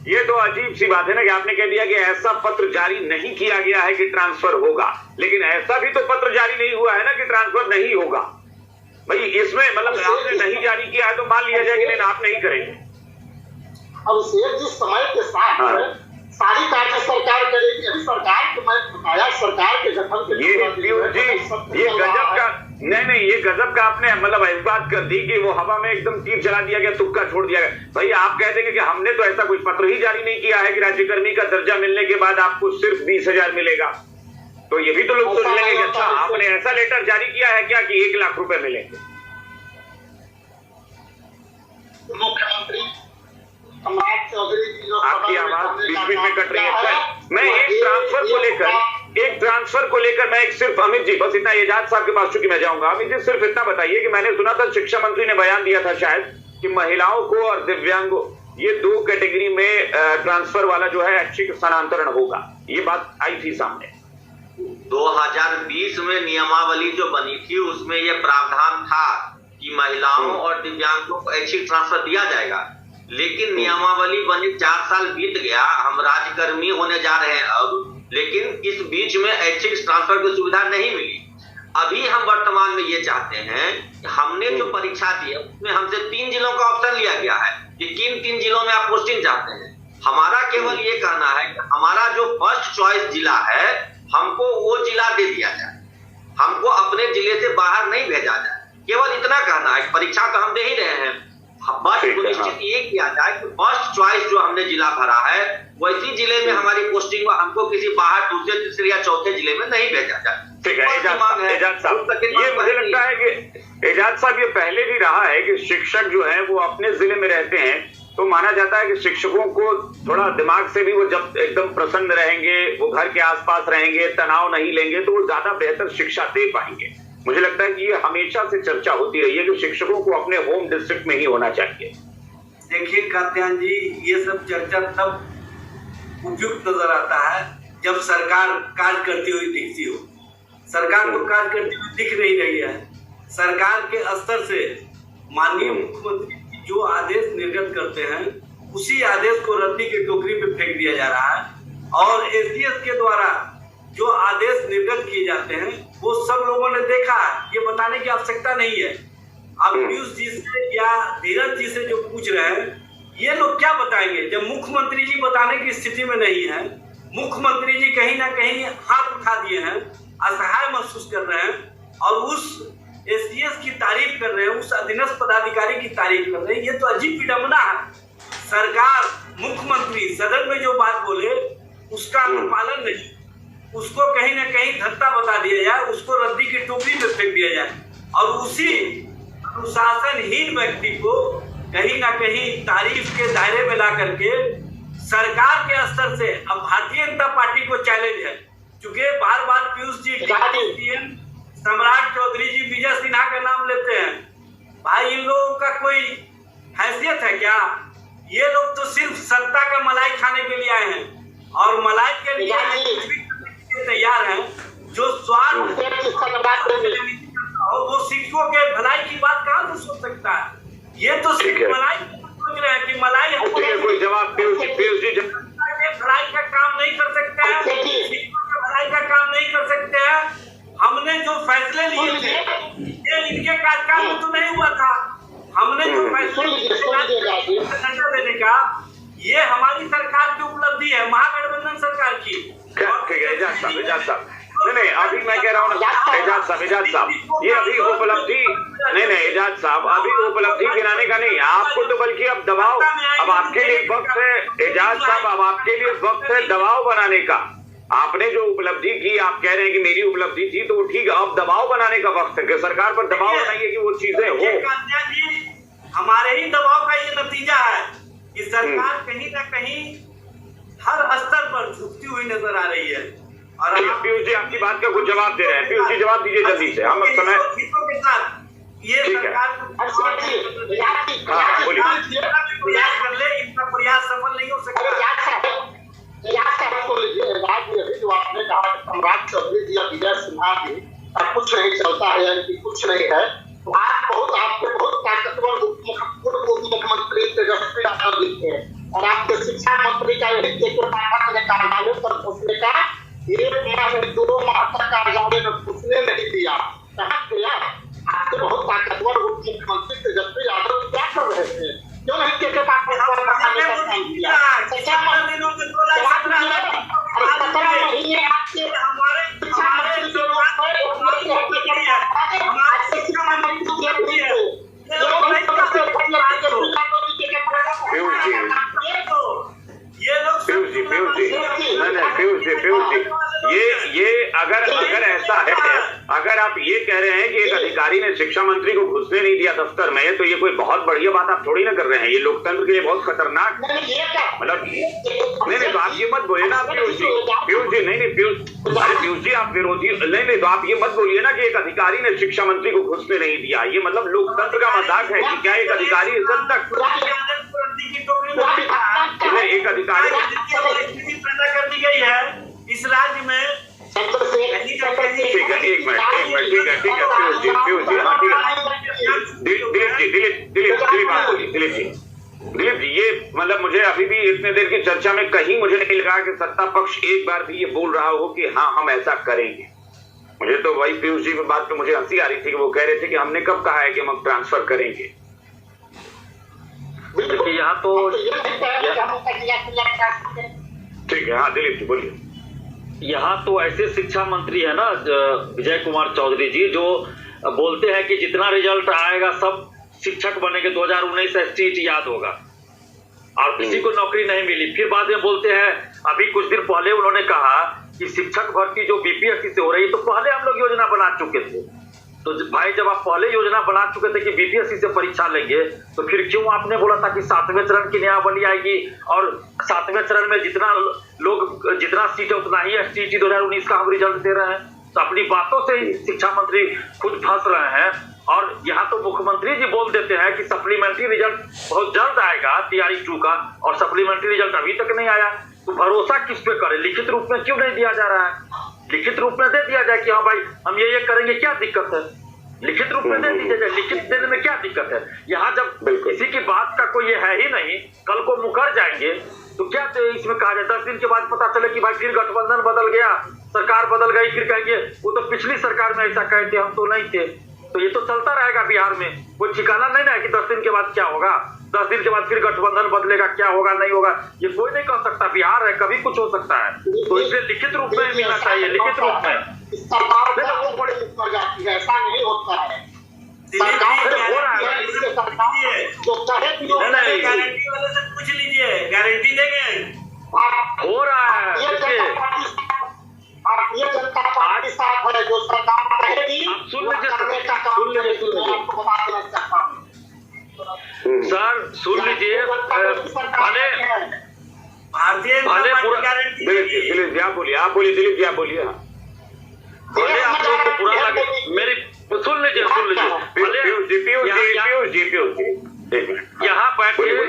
ये तो अजीब सी बात है ना कि आपने कह दिया कि ऐसा पत्र जारी नहीं किया गया है कि ट्रांसफर होगा, लेकिन ऐसा भी तो पत्र जारी नहीं हुआ है ना कि ट्रांसफर नहीं होगा। भाई इसमें मतलब आपने नहीं जारी किया है तो मान लिया जाए कि नहीं आप नहीं करेंगे। अभिषेक जी, समय के साथ सारी कार्य सरकार करेगी। अभी सरकार को मैं बताया, सरकार के गठन के ये गजब का नहीं, ये गजब का आपने मतलब इस बात कर दी कि वो हवा में एकदम तीर चला दिया गया, तुक्का छोड़ दिया गया। भाई आप कह देंगे कि हमने तो ऐसा कुछ पत्र ही जारी नहीं किया है कि राज्यकर्मी का दर्जा मिलने के बाद आपको सिर्फ 20,000 मिलेगा, तो ये भी तो लोग सोच लेंगे कि अच्छा आपने ऐसा लेटर जारी किया है क्या कि 1 लाख रुपए मिलेंगे। मुख्यमंत्री सम्राट चौधरी की जो आपकी आवाज बीच में कट रही है। मैं एक ट्रांसफर को लेकर मैं एक सिर्फ अमित जी बस इतना, एजाज साहब के पास चूंकि मैं जाऊंगा, अमित जी सिर्फ इतना बताइए कि मैंने सुना था शिक्षा मंत्री ने बयान दिया था शायद कि महिलाओं को और दिव्यांगों ये 2 कैटेगरी में ट्रांसफर वाला जो है ऐच्छिक स्थानांतरण होगा, ये बात आई थी सामने। 2020 में नियमावली जो बनी थी उसमें यह प्रावधान था कि महिलाओं और दिव्यांगों को ऐच्छिक ट्रांसफर दिया जाएगा, लेकिन नियमावली बनी 4 साल बीत गया, हम राज्यकर्मी होने जा रहे हैं अब, लेकिन इस बीच में ऐच्छिक ट्रांसफर की सुविधा नहीं मिली। अभी हम वर्तमान में ये चाहते हैं कि हमने जो परीक्षा दी है उसमें हमसे 3 जिलों का ऑप्शन लिया गया है कि किन 3 जिलों में आप पोस्टिंग चाहते हैं। हमारा केवल ये कहना है कि हमारा जो फर्स्ट चॉइस जिला है हमको वो जिला दे दिया जाए, हमको अपने जिले से बाहर नहीं भेजा जाए, केवल इतना कहना है। परीक्षा तो हम दे ही रहे हैं, बस सुनिश्चित ये किया जाए कि फर्स्ट चॉइस जो हमने जिला भरा है वैसी जिले में हमारी पोस्टिंग, हमको किसी बाहर दूसरे तीसरे या चौथे जिले में नहीं भेजा जाए। ठीक है एजाज साहब, ये मुझे लगता है कि एजाज साहब ये पहले भी रहा है कि शिक्षक जो है वो अपने जिले में रहते हैं तो माना जाता है कि शिक्षकों को थोड़ा दिमाग से भी वो जब एकदम प्रसन्न रहेंगे, वो घर के आसपास रहेंगे, तनाव नहीं लेंगे तो वो ज्यादा बेहतर शिक्षा दे पाएंगे। मुझे लगता है कि ये हमेशा से चर्चा होती रही है कि शिक्षकों को अपने होम डिस्ट्रिक्ट में ही होना चाहिए। देखिए कात्यायन जी, ये सब चर्चा तब उपयुक्त नजर आता है जब सरकार कार्य करती हुई दिखती हो। सरकार तो कार्य करती हुई दिख नहीं रही है। सरकार के स्तर से माननीय मुख्यमंत्री जो आदेश निर्गत करते हैं उसी आदेश को रद्दी की टोकरी में फेंक दिया जा रहा है और एसीएस के द्वारा जो आदेश निर्गत किए जाते हैं वो सब लोगों ने देखा, ये बताने की आवश्यकता नहीं है। अब पीयूष जी से या धीरज जी से जो पूछ रहे हैं ये लोग क्या बताएंगे जब मुख्यमंत्री जी बताने की स्थिति में नहीं है। मुख्यमंत्री जी कहीं ना कहीं हाथ उठा दिए हैं, असहाय महसूस कर रहे हैं और उस एसीएस की तारीफ कर रहे हैं, उस अधीनस्थ पदाधिकारी की तारीफ कर रहे हैं। ये तो अजीब विडंबना है। सरकार मुख्यमंत्री सदन में जो बात बोले उसका अनुपालन नहीं, उसको कहीं ना कहीं धत्ता बता दिया जाए, उसको रद्दी की टोकरी में फेंक दिया जाए और उसी अनुशासनहीन व्यक्ति को कहीं ना कहीं तारीफ के दायरे में ला करके सरकार के स्तर से अब भारतीय जनता पार्टी को चैलेंज है, क्योंकि बार बार पीयूष जी, सम्राट चौधरी जी, विजय सिन्हा का नाम लेते हैं। भाई इन लोगों का कोई हैसियत है क्या? ये लोग तो सिर्फ सत्ता का मलाई खाने के लिए आए हैं और मलाई के लिए तैयार हैं। जो स्वार्थ वो शिक्षकों के भलाई की बात कहाँ से सोच सकता है? ये तो सिर्फ मलाई सोच रहे हैं कि मलाई कोई जवाब पीयूष जी भलाई का काम नहीं कर सकते हैं, शिक्षकों के भलाई का काम नहीं कर सकते हैं। हमने जो फैसले लिए थे ये इनके कार्यकाल में तो नहीं हुआ था। हमने जो फैसले देने का ये हमारी सरकार की उपलब्धि है, महागठबंधन सरकार की। ठीक है एजाज साहब नहीं अभी मैं कह रहा हूँ एजाज साहब ये अभी उपलब्धि नहीं एजाज साहब अभी उपलब्धि गिनाने का नहीं, आपको तो बल्कि अब दबाव, अब आपके लिए वक्त है एजाज साहब, अब आपके लिए वक्त है दबाव बनाने का। आपने जो उपलब्धि की आप कह रहे हैं कि मेरी उपलब्धि थी तो ठीक है, अब दबाव बनाने का वक्त है कि सरकार पर दबाव बनाइए कि वो चीजें हो। हमारे ही दबाव का ये नतीजा है कहीं ना कहीं हर स्तर पर झुकती हुई नजर आ रही है। और पीयूष जी आपकी बात का कुछ जवाब दे रहे हैं। पीयूष जी जवाब दीजिए जल्दी से, हम समय के साथ ये सरकार प्रयास कर ले, इनका प्रयास सफल नहीं हो सकता। जो आपने कहा सम्राट चौधरी जी या विजय सिन्हा जी कुछ नहीं चलता है, यानी कि कुछ नहीं है, तो आपके बहुत ताकतवर उप मुख्यमंत्री तेजस्वी यादव दिखते हैं और आपके शिक्षा मंत्री का यही कार्यालय पर घुसने का 1 माह 2 माह तक कार्यालय में घुसने नहीं दिया। कहाँ गया आपके बहुत ताकतवर उप मुख्यमंत्री तेजस्वी यादव क्या कर रहे थे? क्यों नहीं के पास ये अगर ऐसा है, अगर आप ये कह रहे हैं कि एक अधिकारी ने शिक्षा मंत्री को घुसने नहीं दिया दफ्तर में, तो ये कोई बहुत बढ़िया बात आप थोड़ी ना कर रहे हैं। ये लोकतंत्र के लिए बहुत खतरनाक, मतलब नहीं तो आप ये मत बोलिए ना पीयूष जी नहीं पीयूष जी आप विरोधी नहीं तो आप ये मत बोलिए ना कि एक अधिकारी ने शिक्षा मंत्री को घुसने नहीं दिया। ये मतलब लोकतंत्र का मजाक है कि क्या एक अधिकारी इस तक एक अधिकारी पैदा कर दी गई है इस राज्य में। ठीक है, एक मिनट ठीक है पीयूष जी हाँ ठीक है। दिलीप जी ये मतलब मुझे अभी भी इतने देर की चर्चा में कहीं मुझे नहीं लगा कि सत्ता पक्ष एक बार भी ये बोल रहा हो कि हाँ हम ऐसा करेंगे। मुझे तो वही पीयूष जी की बात पे मुझे हंसी आ रही थी कि वो कह रहे थे कि हमने कब कहा है कि हम ट्रांसफर करेंगे। यहाँ तो ठीक है, हाँ दिलीप जी बोलिए। यहाँ तो ऐसे शिक्षा मंत्री है ना विजय कुमार चौधरी जी, जो बोलते हैं कि जितना रिजल्ट आएगा सब शिक्षक बनेंगे, 2019 STET याद होगा और किसी को नौकरी नहीं मिली। फिर बाद में बोलते हैं, अभी कुछ दिन पहले उन्होंने कहा कि शिक्षक भर्ती जो BPSC से हो रही, तो पहले हम लोग योजना बना चुके थे। तो भाई जब आप पहले योजना बना चुके थे कि BPSC से परीक्षा लेंगे, तो फिर क्यों आपने बोला था कि 7वें चरण की नियमावली आएगी और 7वें चरण में जितना सीट है उतना ही STET 2019 का हम रिजल्ट दे रहे हैं? तो अपनी बातों से ही शिक्षा मंत्री खुद फंस रहे हैं। और यहाँ तो मुख्यमंत्री जी बोल देते हैं कि सप्लीमेंट्री रिजल्ट बहुत जल्द आएगा TRE 2 का, और सप्लीमेंट्री रिजल्ट अभी तक नहीं आया। तो भरोसा किस पे करें? लिखित रूप में क्यों नहीं दिया जा रहा है? लिखित रूप में दे दिया जाए कि हाँ भाई हम ये करेंगे, क्या दिक्कत है? लिखित रूप में दे दीजिए जाए, लिखित देने में क्या दिक्कत है? यहाँ जब किसी की बात का कोई ये है ही नहीं, कल को मुकर जाएंगे तो क्या इसमें कहा जाए? 10 दिन के बाद पता चले कि भाई फिर गठबंधन बदल गया, सरकार बदल गई, फिर कहेंगे वो तो पिछली सरकार में ऐसा कहे थे, हम तो नहीं थे। तो ये तो चलता रहेगा बिहार में, कोई ठिकाना नहीं है कि 10 दिन के बाद क्या होगा, 10 दिन के बाद फिर गठबंधन बदलेगा, क्या होगा नहीं होगा, ये कोई नहीं कह सकता। बिहार है, कभी कुछ हो सकता है। तो इसलिए लिखित रूप में मिलना चाहिए, लिखित रूप में। ऐसा नहीं होता है, हो रहा है, गारंटी वाले से पूछ लीजिए, गारंटी देंगे। हो रहा है, देखिए भारतीय जनता पार्टी साथ है, जो सरकार रहेगी सर सुन लीजिए, भले दिलीप आप बोलिए दिलीप जी आप बोलिए। भले आप लोगों को बुरा लगे, मेरी सुन लीजिए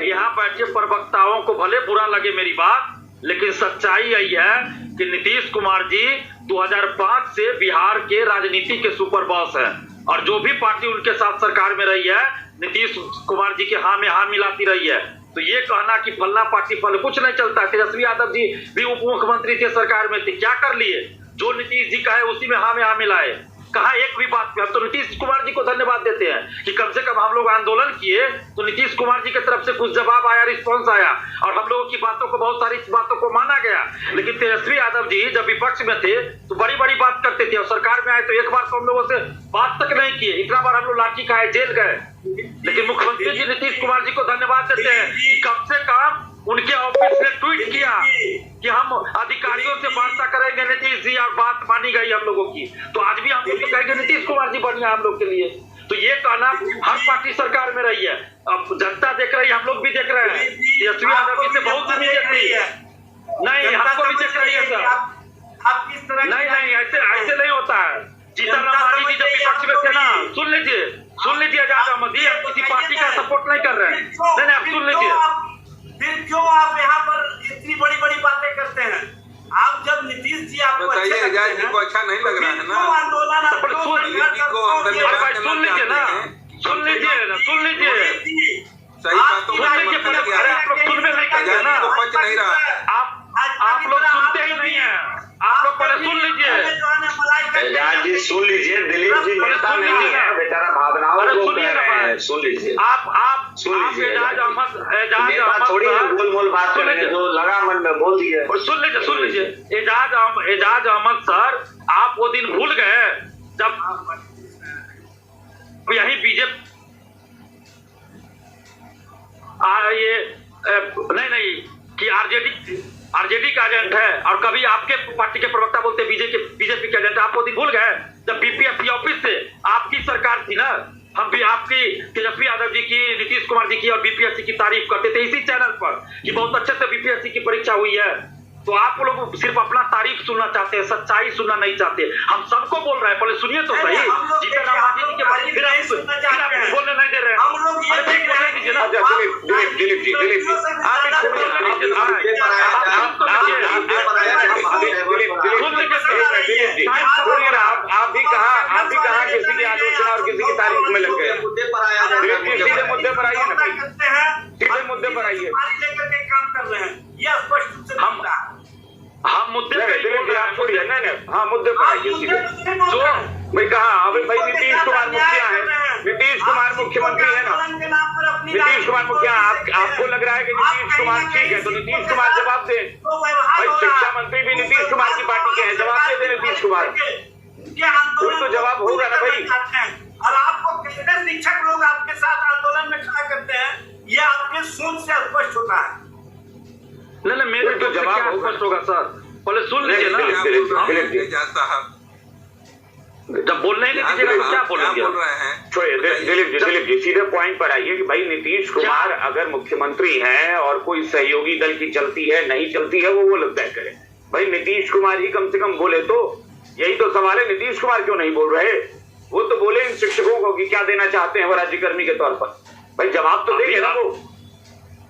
यहाँ बैठे प्रवक्ताओं को भले बुरा लगे मेरी बात, लेकिन सच्चाई यही है कि नीतीश कुमार जी 2005 से बिहार के राजनीति के सुपर बॉस हैं, और जो भी पार्टी उनके साथ सरकार में रही है नीतीश कुमार जी के हाँ में हाँ मिलाती रही है। तो ये कहना कि फलना पार्टी फल, कुछ नहीं चलता। तेजस्वी यादव जी भी उप मुख्यमंत्री थे, सरकार में थे, क्या कर लिए? जो नीतीश जी का है उसी में हाँ मिलाए। कहा एक भी बात पे हम तो नीतीश कुमार जी को धन्यवाद देते हैं कि कम से कम हम लोग आंदोलन किए तो नीतीश कुमार जी की तरफ से कुछ जवाब आया, रिस्पॉन्स आया, और हम लोगों की बातों को, बहुत सारी बातों को माना गया। लेकिन तेजस्वी यादव जी जब विपक्ष में थे तो बड़ी बड़ी बात करते थे, और सरकार में आए तो एक बार तो हम लोगों से बात तक नहीं किए। इतना बार हम लोग लाठी खाए, जेल गए। लेकिन मुख्यमंत्री जी नीतीश कुमार जी को धन्यवाद देते हैं कि कम से कम उनके ऑफिस ने ट्वीट किया कि हम अधिकारियों से वार्ता करेंगे नीतीश जी, और बात मानी गई हम लोगों की। तो आज भी हम लोग तो कहेंगे नीतीश कुमार जी बढ़िया हम लोग के लिए। तो ये कहना, हर पार्टी सरकार में रही है, अब जनता देख रही है, हम लोग भी देख रहे हैं। तेजस्वी यादव जी से बहुत मोदी। नहीं, हमको रिजेक्ट करिए सर। आप किस तरह नहीं, ऐसे नहीं होता है। जीतन राम मांझी जी जब विपक्ष में थे ना, सुन लीजिए एजाज अहमद जी, हम किसी पार्टी का सपोर्ट नहीं कर रहे हैं। नहीं, आप सुन लीजिए। फिर क्यों आप यहाँ पर इतनी बड़ी बड़ी बातें करते हैं? आप जब नीतीश जी आपको बताइए, एजाज जी को अच्छा नहीं लग रहा है ना? आंदोलन सुन लीजिए ना, सुन लीजिए सही बातों सुन लीजिए। अरे आप लोग सुन में नहीं करते ना, तो पच नहीं रहा। आप लोग सुनते ही नहीं है। आप लोग पहले सुन लीजिए। एजाज जी सुन लीजिए, दिलीप जी नेता नहीं है, बेचारा भावनाओं को कह रहे हैं, सुन लीजिए। आप सुन लीजिए, एजाज अहमद थोड़ी गोल बात करेंगे, जो लगा मन में बोल दिए। और सुन लीजिए एजाज अहमद सर, आप वो दिन भूल गए जब यही बीजेपी नहीं कि आरजेडी का एजेंट है, और कभी आपके पार्टी के प्रवक्ता बोलते बीजेपी के एजेंट। आप वो दिन भूल गए जब बीपीएससी ऑफिस से आपकी सरकार थी ना, हम भी आपकी तेजस्वी यादव जी की, नीतीश कुमार जी की और बीपीएससी की तारीफ करते थे इसी चैनल पर कि बहुत अच्छे से बीपीएससी की परीक्षा हुई है। तो आप लोग सिर्फ अपना तारीफ सुनना चाहते हैं, सच्चाई सुनना नहीं चाहते। हम सबको बोल रहे हैं, पहले सुनिए तो सही। जीतन राम मांझी जी के बारे में बोलने नहीं दे रहे हैं। हम लोग ये बोलने दीजिए ना। दिलीप जी आप भी कहा किसी की आलोचना और किसी की तारीफ में लग गए। सीधे मुद्दे पर आइए ना, सीधे मुद्दे पर आइए। काम कर रहे हैं, यह स्पष्ट रूप से हम मुद्दे पे आप छोड़िए। नहीं, हाँ मुद्दे पर आइए सीधे। जो भाई कहा अभी भाई नीतीश कुमार मुखिया है, नीतीश कुमार मुख्यमंत्री है ना, नीतीश कुमार मुखिया। आपको लग रहा है कि नीतीश कुमार ठीक है, तो नीतीश कुमार जवाब दे। भाई शिक्षा मंत्री भी नीतीश कुमार की पार्टी के हैं, जवाब दे नीतीश कुमार। कोई तो जवाब होगा ना भाई। और आपको कितने शिक्षक लोग आपके साथ आंदोलन में खड़ा करते हैं, यह आपके सोच से स्पष्ट होता है। नहीं, मेरे तो जवाब स्पष्ट होगा सर। पहले सुन लीजिए ना। जब बोलने ही नहीं दीजिएगा क्या बोलेंगे? बोल रहे हैं छोड़िए दिलीप जी सीधे पॉइंट पर आइए कि भाई नीतीश कुमार अगर मुख्यमंत्री हैं और कोई सहयोगी दल की चलती है नहीं चलती है वो लोग तय करें। भाई नीतीश कुमार ही कम से कम बोले तो, यही तो सवाल है। नीतीश कुमार क्यों नहीं बोल रहे? वो तो बोले इन शिक्षकों को कि क्या देना चाहते हैं वो राज्यकर्मी के तौर पर। भाई जवाब तो देंगे ना वो।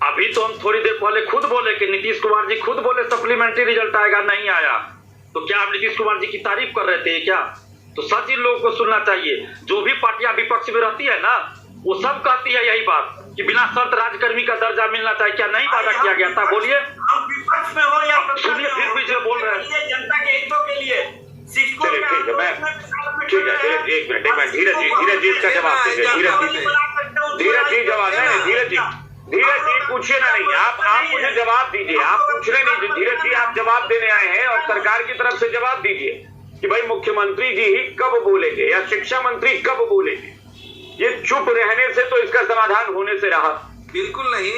अभी तो हम थोड़ी देर पहले खुद बोले कि नीतीश कुमार जी खुद बोले सप्लीमेंट्री रिजल्ट आएगा, नहीं आया। तो क्या आप नीतीश कुमार जी की तारीफ कर रहे थे क्या? तो सच इन लोगों को सुनना चाहिए। जो भी पार्टियां विपक्ष में रहती है ना, वो सब कहती है यही बात कि बिना शर्त राज्यकर्मी का दर्जा मिलना चाहिए। क्या नहीं वादा किया गया था? बोलिए। हम विपक्ष में हो या सुनिए, फिर भी जो बोल रहे हैं जनता के हितों के लिए ठीक है, एक मिनट धीरज जी इसका जवाब दीजिए। धीरज जी जवाब नहीं, धीरज जी पूछिए ना। नहीं, आप मुझे जवाब दीजिए। आप पूछने नहीं, धीरज जी आप जवाब देने आए हैं और सरकार की तरफ से जवाब दीजिए कि भाई मुख्यमंत्री जी ही कब बोलेंगे या शिक्षा मंत्री कब बोलेंगे। ये चुप रहने से तो इसका समाधान होने से रहा बिल्कुल नहीं।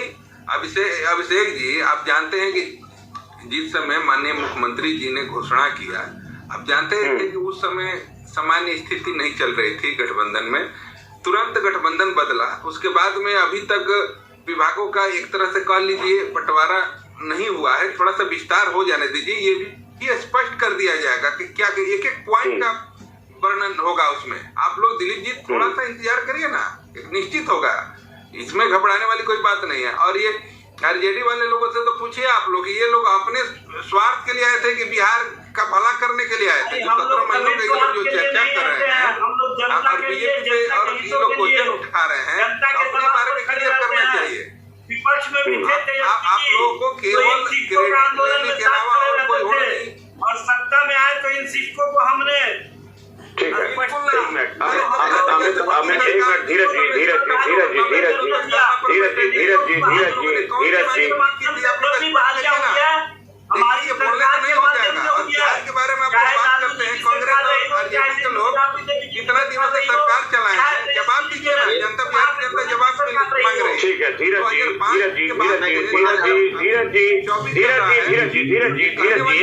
अभिषेक जी आप जानते हैं कि जिस समय माननीय मुख्यमंत्री जी ने घोषणा किया, आप जानते हैं कि उस समय सामान्य स्थिति नहीं चल रही थी गठबंधन में। तुरंत गठबंधन बदला, उसके बाद में अभी तक विभागों का एक तरह से कह लीजिए बंटवारा नहीं हुआ है। थोड़ा सा विस्तार हो जाने दीजिए, ये भी स्पष्ट कर दिया जाएगा कि क्या एक एक पॉइंट का वर्णन होगा उसमें। आप लोग दिलीप जी थोड़ा सा इंतजार करिए ना, निश्चित होगा। इसमें घबराने वाली कोई बात नहीं है। और ये आरजेडी वाले लोगों से तो पूछिए आप लोग, ये लोग अपने स्वार्थ के लिए आए थे कि बिहार का भला करने के लिए आए थे? 17 महीनों के जो चर्चा कर रहे हैं और बीजेपी पे और ये लोग क्वेश्चन उठा रहे हैं, अपने बारे में क्लियर करना चाहिए। विपक्ष में भी थे आप लोगों को केवल क्रेडिट के अलावा और कोई होना नहीं। और सत्ता में आए तो इन शिक्षकों को हमने ठीक है। एक मिनट धीरज हमारी बोलने का नहीं हो जाएगा। और बिहार के बारे में आप बात करते हैं, कांग्रेस और आरजेडी के लोग कितना दिनों से सरकार चलाए हैं, जवाब दीजिए ना। जनता बिहार की जनता जवाब ठीक है धीरज जी एक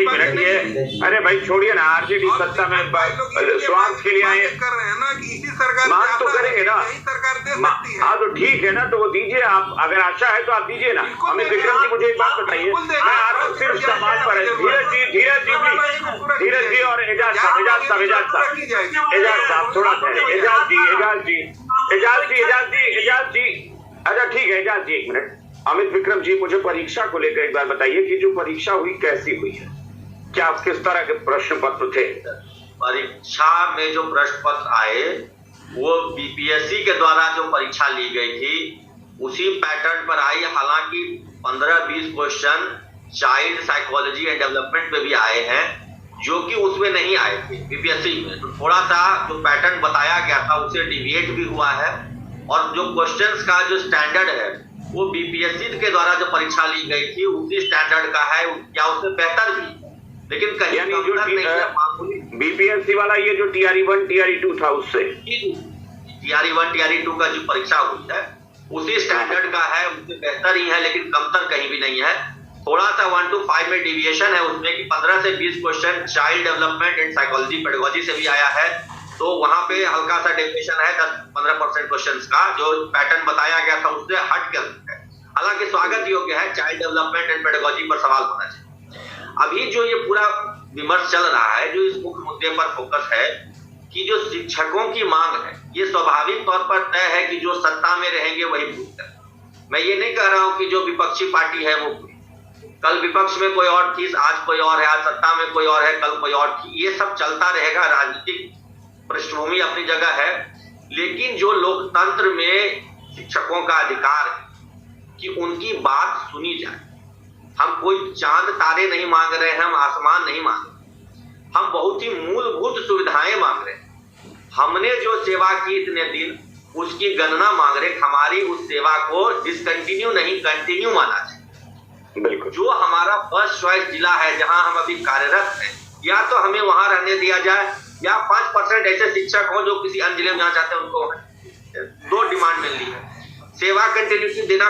मिनट ये, अरे भाई छोड़िए ना, आरजेडी सत्ता में स्वार्थ के लिए आए कर रहे हैं ना कि इसी सरकार मांग तो करेंगे ना, सरकार दे सकती है। हाँ तो ठीक है ना, तो वो दीजिए आप, अगर आशा है तो आप दीजिए ना। अमित विक्रम जी मुझे एक बात बताइए, मैं आपको सिर्फ सवाल पर धीरज जी और एजाज साहब थोड़ा एजाज जी अच्छा ठीक है एजाज जी एक मिनट। अमित विक्रम जी मुझे परीक्षा को लेकर एक बार बताइए कि जो परीक्षा हुई कैसी हुई है, क्या किस तरह के प्रश्न पत्र थे? परीक्षा में जो प्रश्न पत्र आए वो बीपीएससी के द्वारा जो परीक्षा ली गई थी उसी पैटर्न पर आई। हालांकि 15-20 question child psychology and development पे भी आए हैं जो कि उसमें नहीं आए थे बीपीएससी में। तो थोड़ा सा जो पैटर्न बताया गया था उससे डिविएट भी हुआ है, और जो क्वेश्चंस का जो स्टैंडर्ड है वो बीपीएससी के द्वारा जो परीक्षा ली गई थी उसी स्टैंडर्ड का है, क्या उससे बेहतर भी, लेकिन कहीं कमतर नहीं है मामूली। बीपीएससी वाला ये जो TRE1 TRE2 था उससे TRE1 TRE2 का जो परीक्षा हुई है उसी स्टैंडर्ड का है, उससे बेहतर ही है, लेकिन कमतर कहीं भी नहीं है। थोड़ा सा 1 to 5 में डिविएशन है उसमें कि 15 से 20 question child development and psychology pedagogy से भी आया है, तो वहां पे हल्का सा डेविएशन है 10-15% क्वेश्चंस का। जो पैटर्न बताया गया था उससे हट कर है, हालांकि स्वागत योग्य है, चाइल्ड डेवलपमेंट एंड पेडागोजी पर सवाल होना चाहिए। अभी जो ये पूरा विमर्श चल रहा है, जो इस मुख्य मुद्दे पर फोकस है कि जो शिक्षकों की मांग है ये स्वाभाविक तौर पर तय है कि जो सत्ता में रहेंगे वही पूरी करें। मैं ये नहीं कह रहा हूं कि जो विपक्षी पार्टी है वो पूरी, कल विपक्ष में कोई और थी, आज कोई और है, आज सत्ता में कोई और है, कल कोई और थी, ये सब चलता रहेगा, राजनीतिक पृष्ठभूमि अपनी जगह है। लेकिन जो लोकतंत्र में शिक्षकों का अधिकार है कि उनकी बात सुनी जाए। हम कोई चांद तारे नहीं मांग रहे हैं, हम आसमान नहीं मांग रहे, हम बहुत ही मूलभूत सुविधाएं मांग रहे हैं। हमने जो सेवा की इतने दिन उसकी गणना मांग रहे, हमारी उस सेवा को डिसकंटिन्यू नहीं कंटिन्यू माना जाए। बिल्कुल। जो हमारा फर्स्ट चॉइस जिला है जहां हम अभी कार्यरत हैं, या तो हमें वहां रहने दिया जाए या 5% ऐसे शिक्षक हो जो किसी अन्य जिले में जाना चाहते हैं उनको। 2 डिमांड मिल रही है। सेवा कंटिन्यूटी देना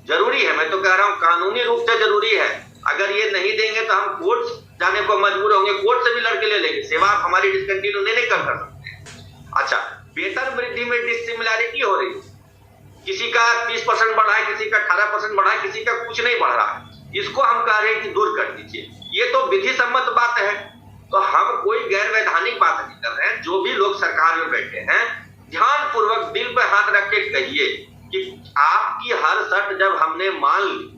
जरूरी है, मैं तो कह रहा हूं कानूनी रूप से जरूरी है। अगर ये नहीं देंगे तो हम कोर्ट जाने को मजबूर होंगे, कोर्ट से भी लड़के ले लेंगे, सेवा हमारी डिसकंटिन्यू नहीं कर सकते। अच्छा, वेतन वृद्धि में डिसिमिलैरिटी हो रही है, किसी का 30% बढ़ा है, किसी का 18% बढ़ा है, किसी का कुछ नहीं बढ़ रहा है। इसको हम कह रहे हैं कि दूर कर दीजिए, ये तो विधि सम्मत बात है, तो हम कोई गैर वैधानिक बात नहीं कर रहे हैं। जो भी लोग सरकार में बैठे हैं ध्यान पूर्वक दिल पे हाथ रख के कहिए कि आपकी हर शर्त जब हमने मान ली,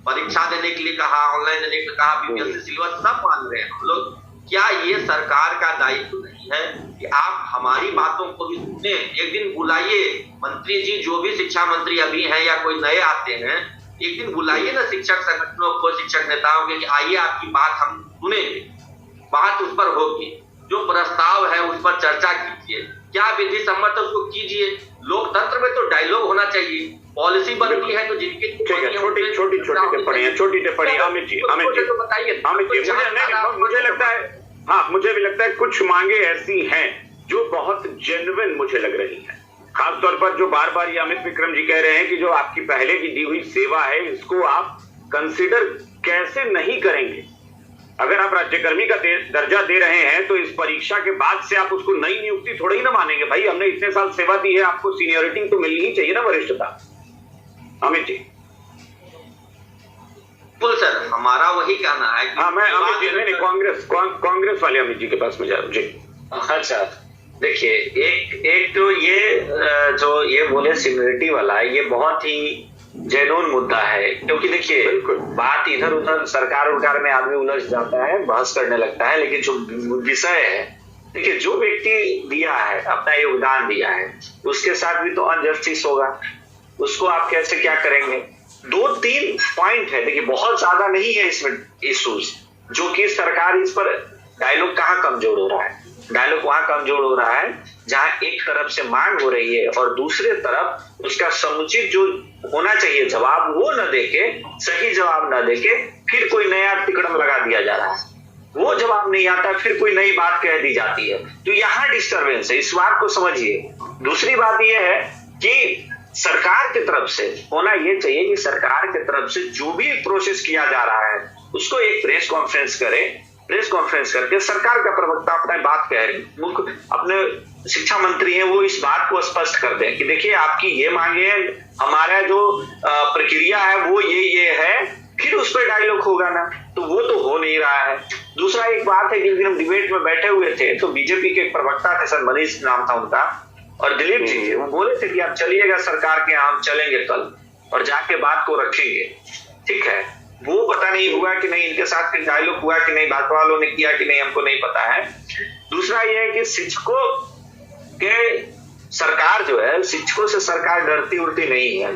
परीक्षा देने के लिए कहा, ऑनलाइन देने के लिए कहा, बीपीएससी सिलेबस सब मान रहे हैं हम लोग, क्या ये सरकार का दायित्व नहीं है कि आप हमारी बातों को भी सुने? एक दिन बुलाइए मंत्री जी, जो भी शिक्षा मंत्री अभी हैं या कोई नए आते हैं, एक दिन बुलाइए ना शिक्षक संगठनों को, शिक्षक नेताओं के, कि आइए आपकी बात हम सुनेंगे, बात उस पर होगी, जो प्रस्ताव है उस पर चर्चा कीजिए, क्या विधि सम्मत है उसको कीजिए। लोकतंत्र में तो डायलॉग होना चाहिए, पॉलिसी बनती है तो जिनकी छोटी टिप्पणी अमित जी मुझे लगता है, हाँ मुझे भी लगता है कुछ मांगे ऐसी हैं जो बहुत जेन्युइन मुझे लग रही हैं, खासतौर पर जो बार बार ये अमित विक्रम जी कह रहे हैं कि जो आपकी पहले की दी हुई सेवा है इसको आप कंसिडर कैसे नहीं करेंगे। अगर आप राज्यकर्मी का दर्जा दे रहे हैं तो इस परीक्षा के बाद से आप उसको नई नियुक्ति थोड़ी ही ना मानेंगे। भाई हमने इतने साल सेवा दी है, आपको सीनियरिटी तो मिलनी ही चाहिए ना, वरिष्ठता। अमित जी। बिल्कुल सर, हमारा वही कहना है कि हाँ, मैं अमित जी नहीं, कांग्रेस वाले अमित जी के पास में जा रहा हूँ जी। अच्छा देखिए, एक तो ये जो ये बोले सीनियरिटी वाला, ये बहुत ही जेन्युइन मुद्दा है, क्योंकि देखिए बात इधर उधर सरकार उरकार में आदमी उलझ जाता है, बहस करने लगता है, लेकिन जो विषय है, देखिए जो व्यक्ति दिया है, अपना योगदान दिया है, उसके साथ भी तो अनजस्टिस होगा, उसको आप कैसे क्या करेंगे। 2-3 पॉइंट है, देखिए बहुत ज्यादा नहीं है इसमें इश्यूज, जो कि सरकार इस पर डायलॉग कहाँ कमजोर हो रहा है। डायलॉग वहां कमजोर हो रहा है जहां एक तरफ से मांग हो रही है और दूसरे तरफ उसका समुचित जो होना चाहिए जवाब वो न देके, सही जवाब न देके फिर कोई नया तिकड़म लगा दिया जा रहा है, वो जवाब नहीं आता, फिर कोई नई बात कह दी जाती है, तो यहाँ डिस्टर्बेंस है, इस बात को समझिए। दूसरी बात यह है कि सरकार की तरफ से होना ये चाहिए कि सरकार की तरफ से जो भी प्रोसेस किया जा रहा है उसको एक प्रेस कॉन्फ्रेंस करे, प्रेस कॉन्फ्रेंस करके सरकार का प्रवक्ता अपनी बात कहे, अपने शिक्षा मंत्री हैं वो इस बात को स्पष्ट कर दें कि देखिए आपकी ये मांगे है, हमारा जो प्रक्रिया है वो ये है, फिर उस पर डायलॉग होगा ना, तो वो तो हो नहीं रहा है। दूसरा एक बात है कि हम डिबेट में बैठे हुए थे तो बीजेपी के एक प्रवक्ता थे, सर मनीष नाम था उनका, और दिलीप जी थे, वो बोले थे कि आप चलिएगा सरकार के यहाँ, हम चलेंगे कल और जाके बात को रखेंगे। ठीक है, वो पता नहीं हुआ कि नहीं, इनके साथ फिर डायलॉग हुआ कि नहीं, भाजपा वालों ने किया कि नहीं, हमको नहीं पता है। दूसरा ये है कि शिक्षकों के सरकार जो है, शिक्षकों से सरकार डरती उड़ती नहीं है,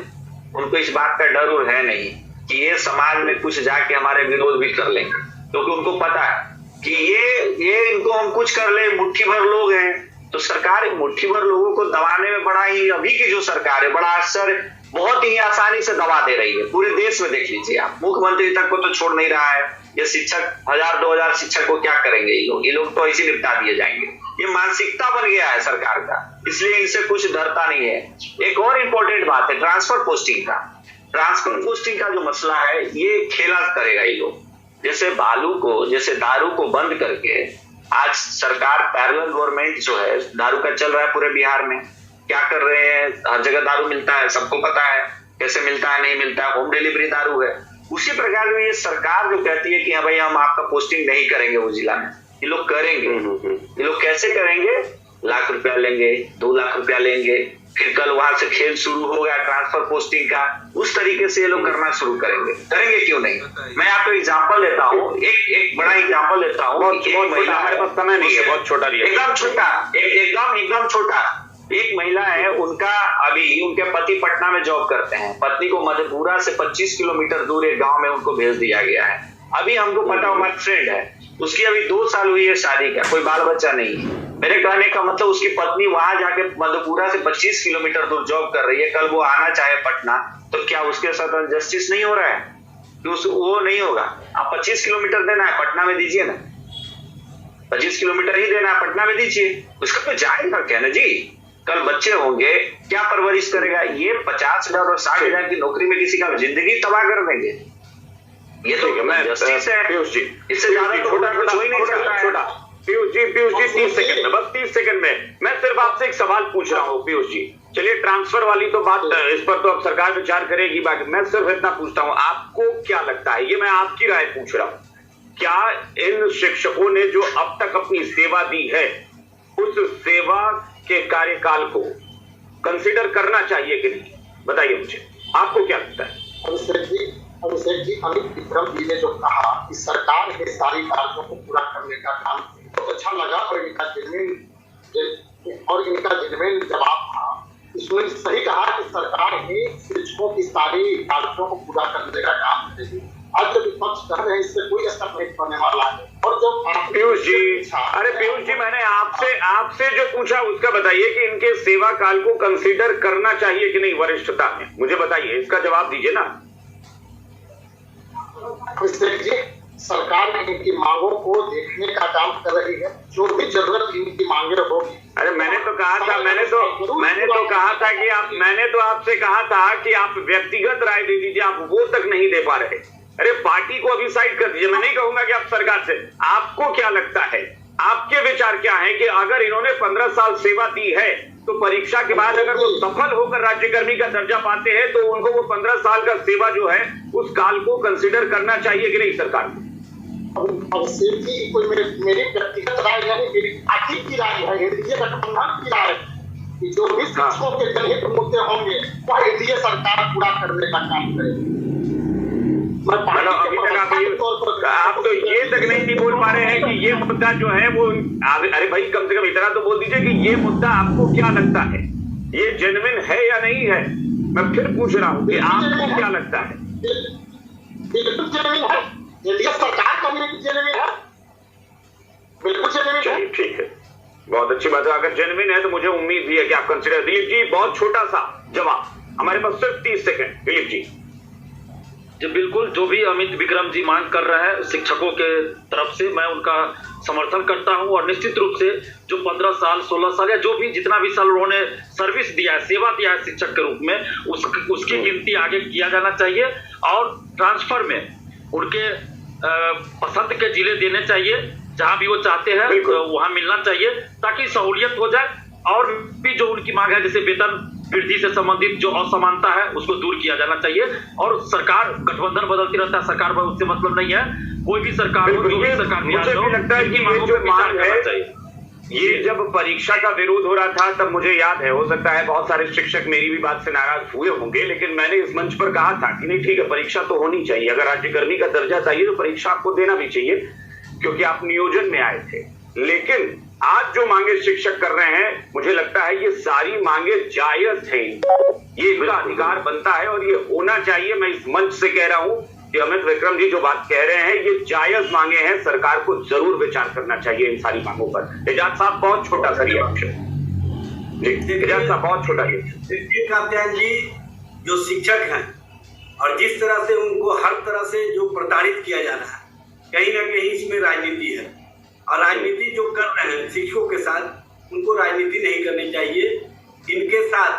उनको इस बात का डर है नहीं कि ये समाज में कुछ जाके हमारे विरोध भी कर लेंगे, क्योंकि उनको पता है कि ये इनको हम कुछ कर ले, मुट्ठी भर लोग हैं, तो सरकार मुट्ठी भर लोगों को दबाने में बड़ा ही, अभी की जो सरकार है बड़ा आश्चर्य, बहुत ही आसानी से दबा दे रही है। पूरे देश में देख लीजिए आप, मुख्यमंत्री तक को तो छोड़ नहीं रहा है। ये शिक्षक 1000-2000 शिक्षक को क्या करेंगे ये लोग तो ऐसे निपटा दिए जाएंगे। ये मानसिकता बन गया है सरकार का, इसलिए इनसे कुछ डरता नहीं है। एक और इम्पोर्टेंट बात है ट्रांसफर पोस्टिंग का। ट्रांसफर पोस्टिंग का जो मसला है ये खेला करेगा ये लोग, जैसे दारू को बंद करके आज सरकार पैरेलल गवर्नमेंट जो है, दारू का चल रहा है पूरे बिहार में, क्या कर रहे हैं, हर जगह दारू मिलता है, सबको पता है कैसे मिलता है, नहीं मिलता है, होम डिलीवरी दारू है। उसी प्रकार में ये सरकार जो कहती है कि हाँ भाई हम आपका पोस्टिंग नहीं करेंगे वो जिला में, ये लोग करेंगे। ये लोग कैसे करेंगे, लाख रुपया लेंगे, 2 लाख रुपया लेंगे, फिर कल वहां से खेल शुरू होगा ट्रांसफर पोस्टिंग का, उस तरीके से ये लोग करना शुरू करेंगे। क्यों नहीं? मैं आपको एग्जांपल देता हूँ, एक बड़ा एग्जांपल देता हूँ। हमारे पास समय नहीं है, बहुत छोटा, एकदम छोटा। एक महिला है, उनके पति पटना में जॉब करते हैं, पत्नी को मधेपुरा से 25 किलोमीटर दूर एक गांव में उनको भेज दिया गया है। अभी हमको पता, हमारा फ्रेंड है, उसकी अभी 2 साल हुई है शादी का, कोई बाल बच्चा नहीं है। मेरे कहने का मतलब उसकी पत्नी वहां जाके मधेपुरा से 25 किलोमीटर दूर जॉब कर रही है, कल वो आना चाहे पटना तो क्या उसके साथ जस्टिस नहीं हो रहा है? वो नहीं होगा। आप 25 किलोमीटर देना है पटना में दीजिए ना, 25 किलोमीटर ही देना है पटना में दीजिए, उसका तो जाएगा क्या ना जी। कल बच्चे होंगे, क्या परवरिश करेगा? ये 50,000 और 60,000 की नौकरी में किसी का जिंदगी तबाह कर देंगे। ये तो जस्टिस है पीयूष जी, इससे ज्यादा छोटा कोई नहीं सकता है। पीयूष जी 30 सेकंड में, बस 30 सेकंड में मैं सिर्फ आपसे एक सवाल पूछ रहा हूँ पीयूष जी। चलिए ट्रांसफर वाली तो बात, इस पर तो अब सरकार विचार करेगी, बाकी मैं सिर्फ इतना पूछता हूँ, आपको क्या लगता है, ये मैं आपकी राय पूछ रहा हूँ, क्या इन शिक्षकों ने जो अब तक अपनी सेवा दी है उस सेवा के कार्यकाल को कंसिडर करना चाहिए कि नहीं? बताइए मुझे, आपको क्या लगता है? अभिषेक जी, अमित विक्रम जी ने जो कहा कि सरकार के सारी कार्यों को पूरा करने का काम, बहुत अच्छा लगा और इनका जेन्युइन जवाब था। इसमें सही कहा कि सरकार ही शिक्षकों की सारी कार्यों को पूरा करने का काम करेगी। आज जो विपक्ष कर रहे हैं इससे कोई असर नहीं पड़ने वाला है। और जो पीयूष जी, अरे पीयूष जी, मैंने आपसे जो पूछा उसका बताइए कि इनके सेवा काल को कंसीडर करना चाहिए कि नहीं वरिष्ठता में, मुझे बताइए, इसका जवाब दीजिए ना। जी, सरकार इनकी मांगों को देखने का काम कर रही है, जो भी जरूरत इनकी मांगे होगी। अरे मैंने तो कहा था, मैंने तो आपसे कहा था कि आप व्यक्तिगत राय दे दीजिए, आप वो तक नहीं दे पा रहे। अरे पार्टी को अभी साइड कर दीजिए, मैं नहीं कहूंगा कि आप सरकार से, आपको क्या लगता है, आपके विचार क्या है कि अगर इन्होंने 15 साल सेवा दी है तो परीक्षा के बाद अगर वो सफल होकर राज्यकर्मी का दर्जा पाते हैं तो उनको वो 15 साल का सेवा जो है उस काल को कंसिडर करना चाहिए कि नहीं सरकार को? अभिषेक जी, कोई मेरी व्यक्तिगत राय नहीं, मेरी पार्टी की राय है, एनडीए गठबंधन की राय कि जो भी शिक्षकों के जनहित मुद्दे होंगे वह एनडीए सरकार पूरा करने का काम करेगी। अभी तक आप तो ये तक नहीं बोल पा रहे हैं कि ये मुद्दा जो है वो, अरे भाई कम से कम इतना तो बोल दीजिए कि ये मुद्दा आपको क्या लगता है, ये जेन्युइन है या नहीं है? मैं फिर पूछ रहा हूँ कि आपको क्या लगता है? बिल्कुल जेन्युइन है, एनडीए सरकार का भी जेन्युइन है, बिल्कुल जेन्युइन है। ठीक है, बहुत अच्छी बात है। अगर जेन्युइन है तो मुझे उम्मीद भी है कि आप कंसिडर। दिलीप जी, बहुत छोटा सा जवाब, हमारे पास सिर्फ 30 सेकंड। दिलीप जी जो बिल्कुल जो भी अमित विक्रम जी मांग कर रहे हैं शिक्षकों के तरफ से, मैं उनका समर्थन करता हूं और निश्चित रूप से जो 15 साल 16 साल या जो भी जितना भी साल उन्होंने सर्विस दिया है, सेवा दिया है शिक्षक के रूप में, उसकी गिनती आगे किया जाना चाहिए और ट्रांसफर में उनके पसंद के जिले देने चाहिए, जहां भी वो चाहते हैं वहां मिलना चाहिए ताकि सहूलियत हो जाए। और भी जो उनकी मांग है जैसे वेतन वृद्धि से संबंधित जो असमानता है उसको दूर किया जाना चाहिए। और सरकार गठबंधन बदलती रहता है, सरकार पर उससे मतलब नहीं है, कोई भी सरकार हो, जो भी सरकार मुझे भी लगता है कि ये जो मांग है, ये जब परीक्षा का विरोध हो रहा था तब मुझे याद है, हो सकता है बहुत सारे शिक्षक मेरी भी बात से नाराज हुए होंगे, लेकिन मैंने इस मंच पर कहा था कि नहीं ठीक है, परीक्षा तो होनी चाहिए, अगर राज्यकर्मी का दर्जा चाहिए तो परीक्षा आपको देना भी चाहिए क्योंकि आप नियोजन में आए थे। लेकिन आज जो मांगे शिक्षक कर रहे हैं, मुझे लगता है ये सारी मांगे जायज हैं, ये इनका अधिकार बनता है और ये होना चाहिए। मैं इस मंच से कह रहा हूं कि अमित विक्रम जी जो बात कह रहे हैं ये जायज मांगे हैं, सरकार को जरूर विचार करना चाहिए इन सारी मांगों पर। एजाज साहब बहुत छोटा सा रिएक्शन जी, एजाज साहब बहुत छोटा रिएक्शन। कात्यायन जी जो शिक्षक हैं और जिस तरह से उनको हर तरह से जो प्रताड़ित किया जा रहा है, कहीं ना कहीं इसमें राजनीति है और राजनीति जो कर रहे हैं शिक्षकों के साथ, उनको राजनीति नहीं करनी चाहिए। इनके साथ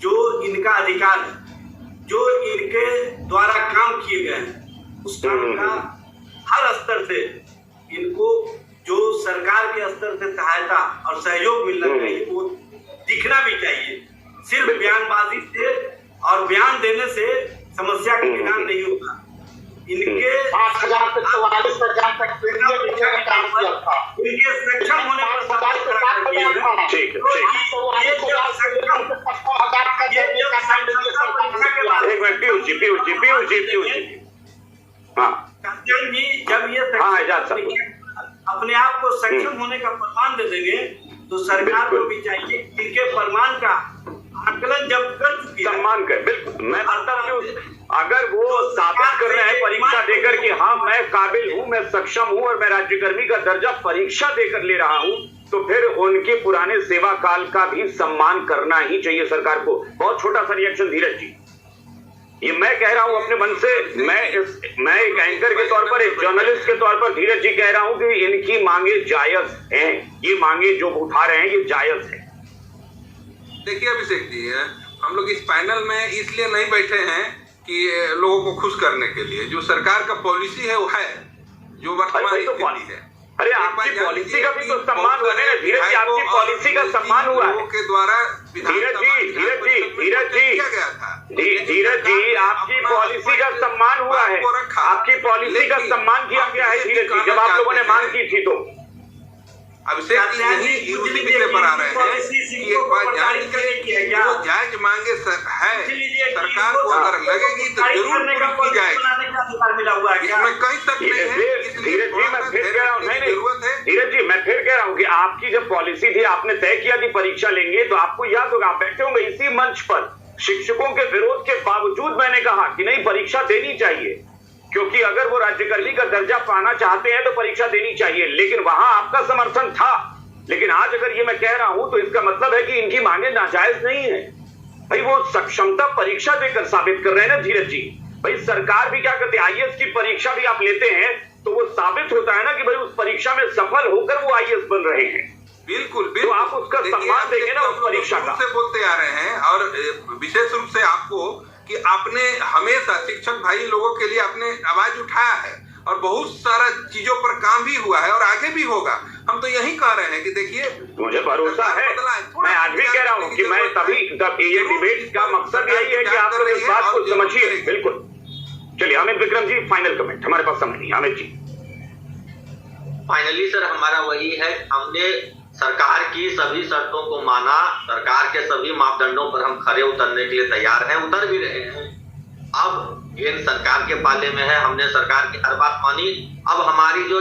जो इनका अधिकार है, जो इनके द्वारा काम किए गए हैं, उस काम का हर स्तर से इनको जो सरकार के स्तर से सहायता और सहयोग मिलना चाहिए, वो दिखना भी चाहिए। सिर्फ बयानबाजी से और बयान देने से समस्या का निदान नहीं होगा। इनके 5,000 से 44,000 तक इनके सक्षम होने पर ठीक है, पीयूष जी हाँ जी, जब ये अपने आप को सक्षम होने का प्रमाण दे देंगे तो सरकार को भी चाहिए इनके प्रमाण का आकलन जब कर चुकी है, सम्मान कर। बिल्कुल, मैं अगर वो साबित कर रहे हैं परीक्षा देकर कि हाँ मैं काबिल हूँ, मैं सक्षम हूँ और मैं राज्यकर्मी का दर्जा परीक्षा देकर ले रहा हूँ, तो फिर उनके पुराने सेवा काल का भी सम्मान करना ही चाहिए सरकार को। बहुत छोटा सा रिएक्शन धीरज जी, ये मैं कह रहा हूं अपने मन से, मैं एक एंकर के तौर पर, एक जर्नलिस्ट के तौर पर धीरज जी कह रहा हूं कि इनकी मांगे जायज हैं, ये मांगे जो उठा रहे हैं ये जायज है। देखिए अभिषेक जी, हम लोग इस पैनल में इसलिए नहीं बैठे हैं कि लोगों को खुश करने के लिए, जो सरकार का पॉलिसी है वो है, जो वर्तमान स्थिति है। अरे आपकी पॉलिसी का भी तो सम्मान हुआ है धीरज जी, आपकी पॉलिसी का सम्मान हुआ है के द्वारा। धीरज जी आपकी पॉलिसी का सम्मान हुआ है, आपकी पॉलिसी का सम्मान किया गया है धीरज जी, जब आप लोगों ने मांग की थी तो। अभिषेक जी यही उसी विषय पर आ रहे हैं कि एक बात जान लीजिए, वो जायज मांगे है, सरकार को अगर लगेगी तो जरूर पूरी की जाएगी, इसमें कहीं तक नहीं है। धीरज जी मैं फिर कह रहा हूँ, धीरज जी मैं फिर कह रहा हूँ कि आपकी जब पॉलिसी थी, आपने तय किया कि परीक्षा लेंगे, तो आपको याद होगा, आप बैठे होंगे इसी मंच पर, शिक्षकों के विरोध के बावजूद मैंने कहा कि नहीं परीक्षा देनी चाहिए, क्योंकि अगर वो राज्यकर्मी का दर्जा पाना चाहते हैं तो परीक्षा देनी चाहिए, लेकिन वहां आपका समर्थन था। लेकिन आज अगर ये मैं कह रहा हूं तो इसका मतलब है कि इनकी मांगे नाजायज नहीं है। भाई वो सक्षमता परीक्षा देकर साबित कर रहे हैं ना धीरज जी। भाई सरकार भी क्या करती है, आईएएस की परीक्षा भी आप लेते हैं तो वो साबित होता है ना कि भाई उस परीक्षा में सफल होकर वो आईएएस बन रहे हैं। बिल्कुल तो आप उसका सम्मान देंगे ना उस परीक्षा का। से बोलते आ रहे हैं और विशेष रूप से आपको कि आपने हमेशा शिक्षक भाई लोगों के लिए आपने आवाज उठाया है और बहुत सारा चीजों पर काम भी हुआ है और आगे भी होगा। हम तो यही कह रहे हैं कि देखिए मुझे भरोसा है, मैं आज भी कह रहा हूँ कि मैं तभी ये डिबेट का मकसद यही है कि आप लोग इस बात को समझिए। बिल्कुल, चलिए अमित विक्रम जी फाइनल कमेंट, हमारे पास समय नहीं। अमित जी फाइनली सर हमारा वही है, हमने सरकार की सभी शर्तों को माना, सरकार के सभी मापदंडों पर हम खरे उतरने के लिए तैयार हैं, उतर भी रहे हैं। अब गेंद सरकार के पाले में है, हमने सरकार की हर बात मानी। अब हमारी जो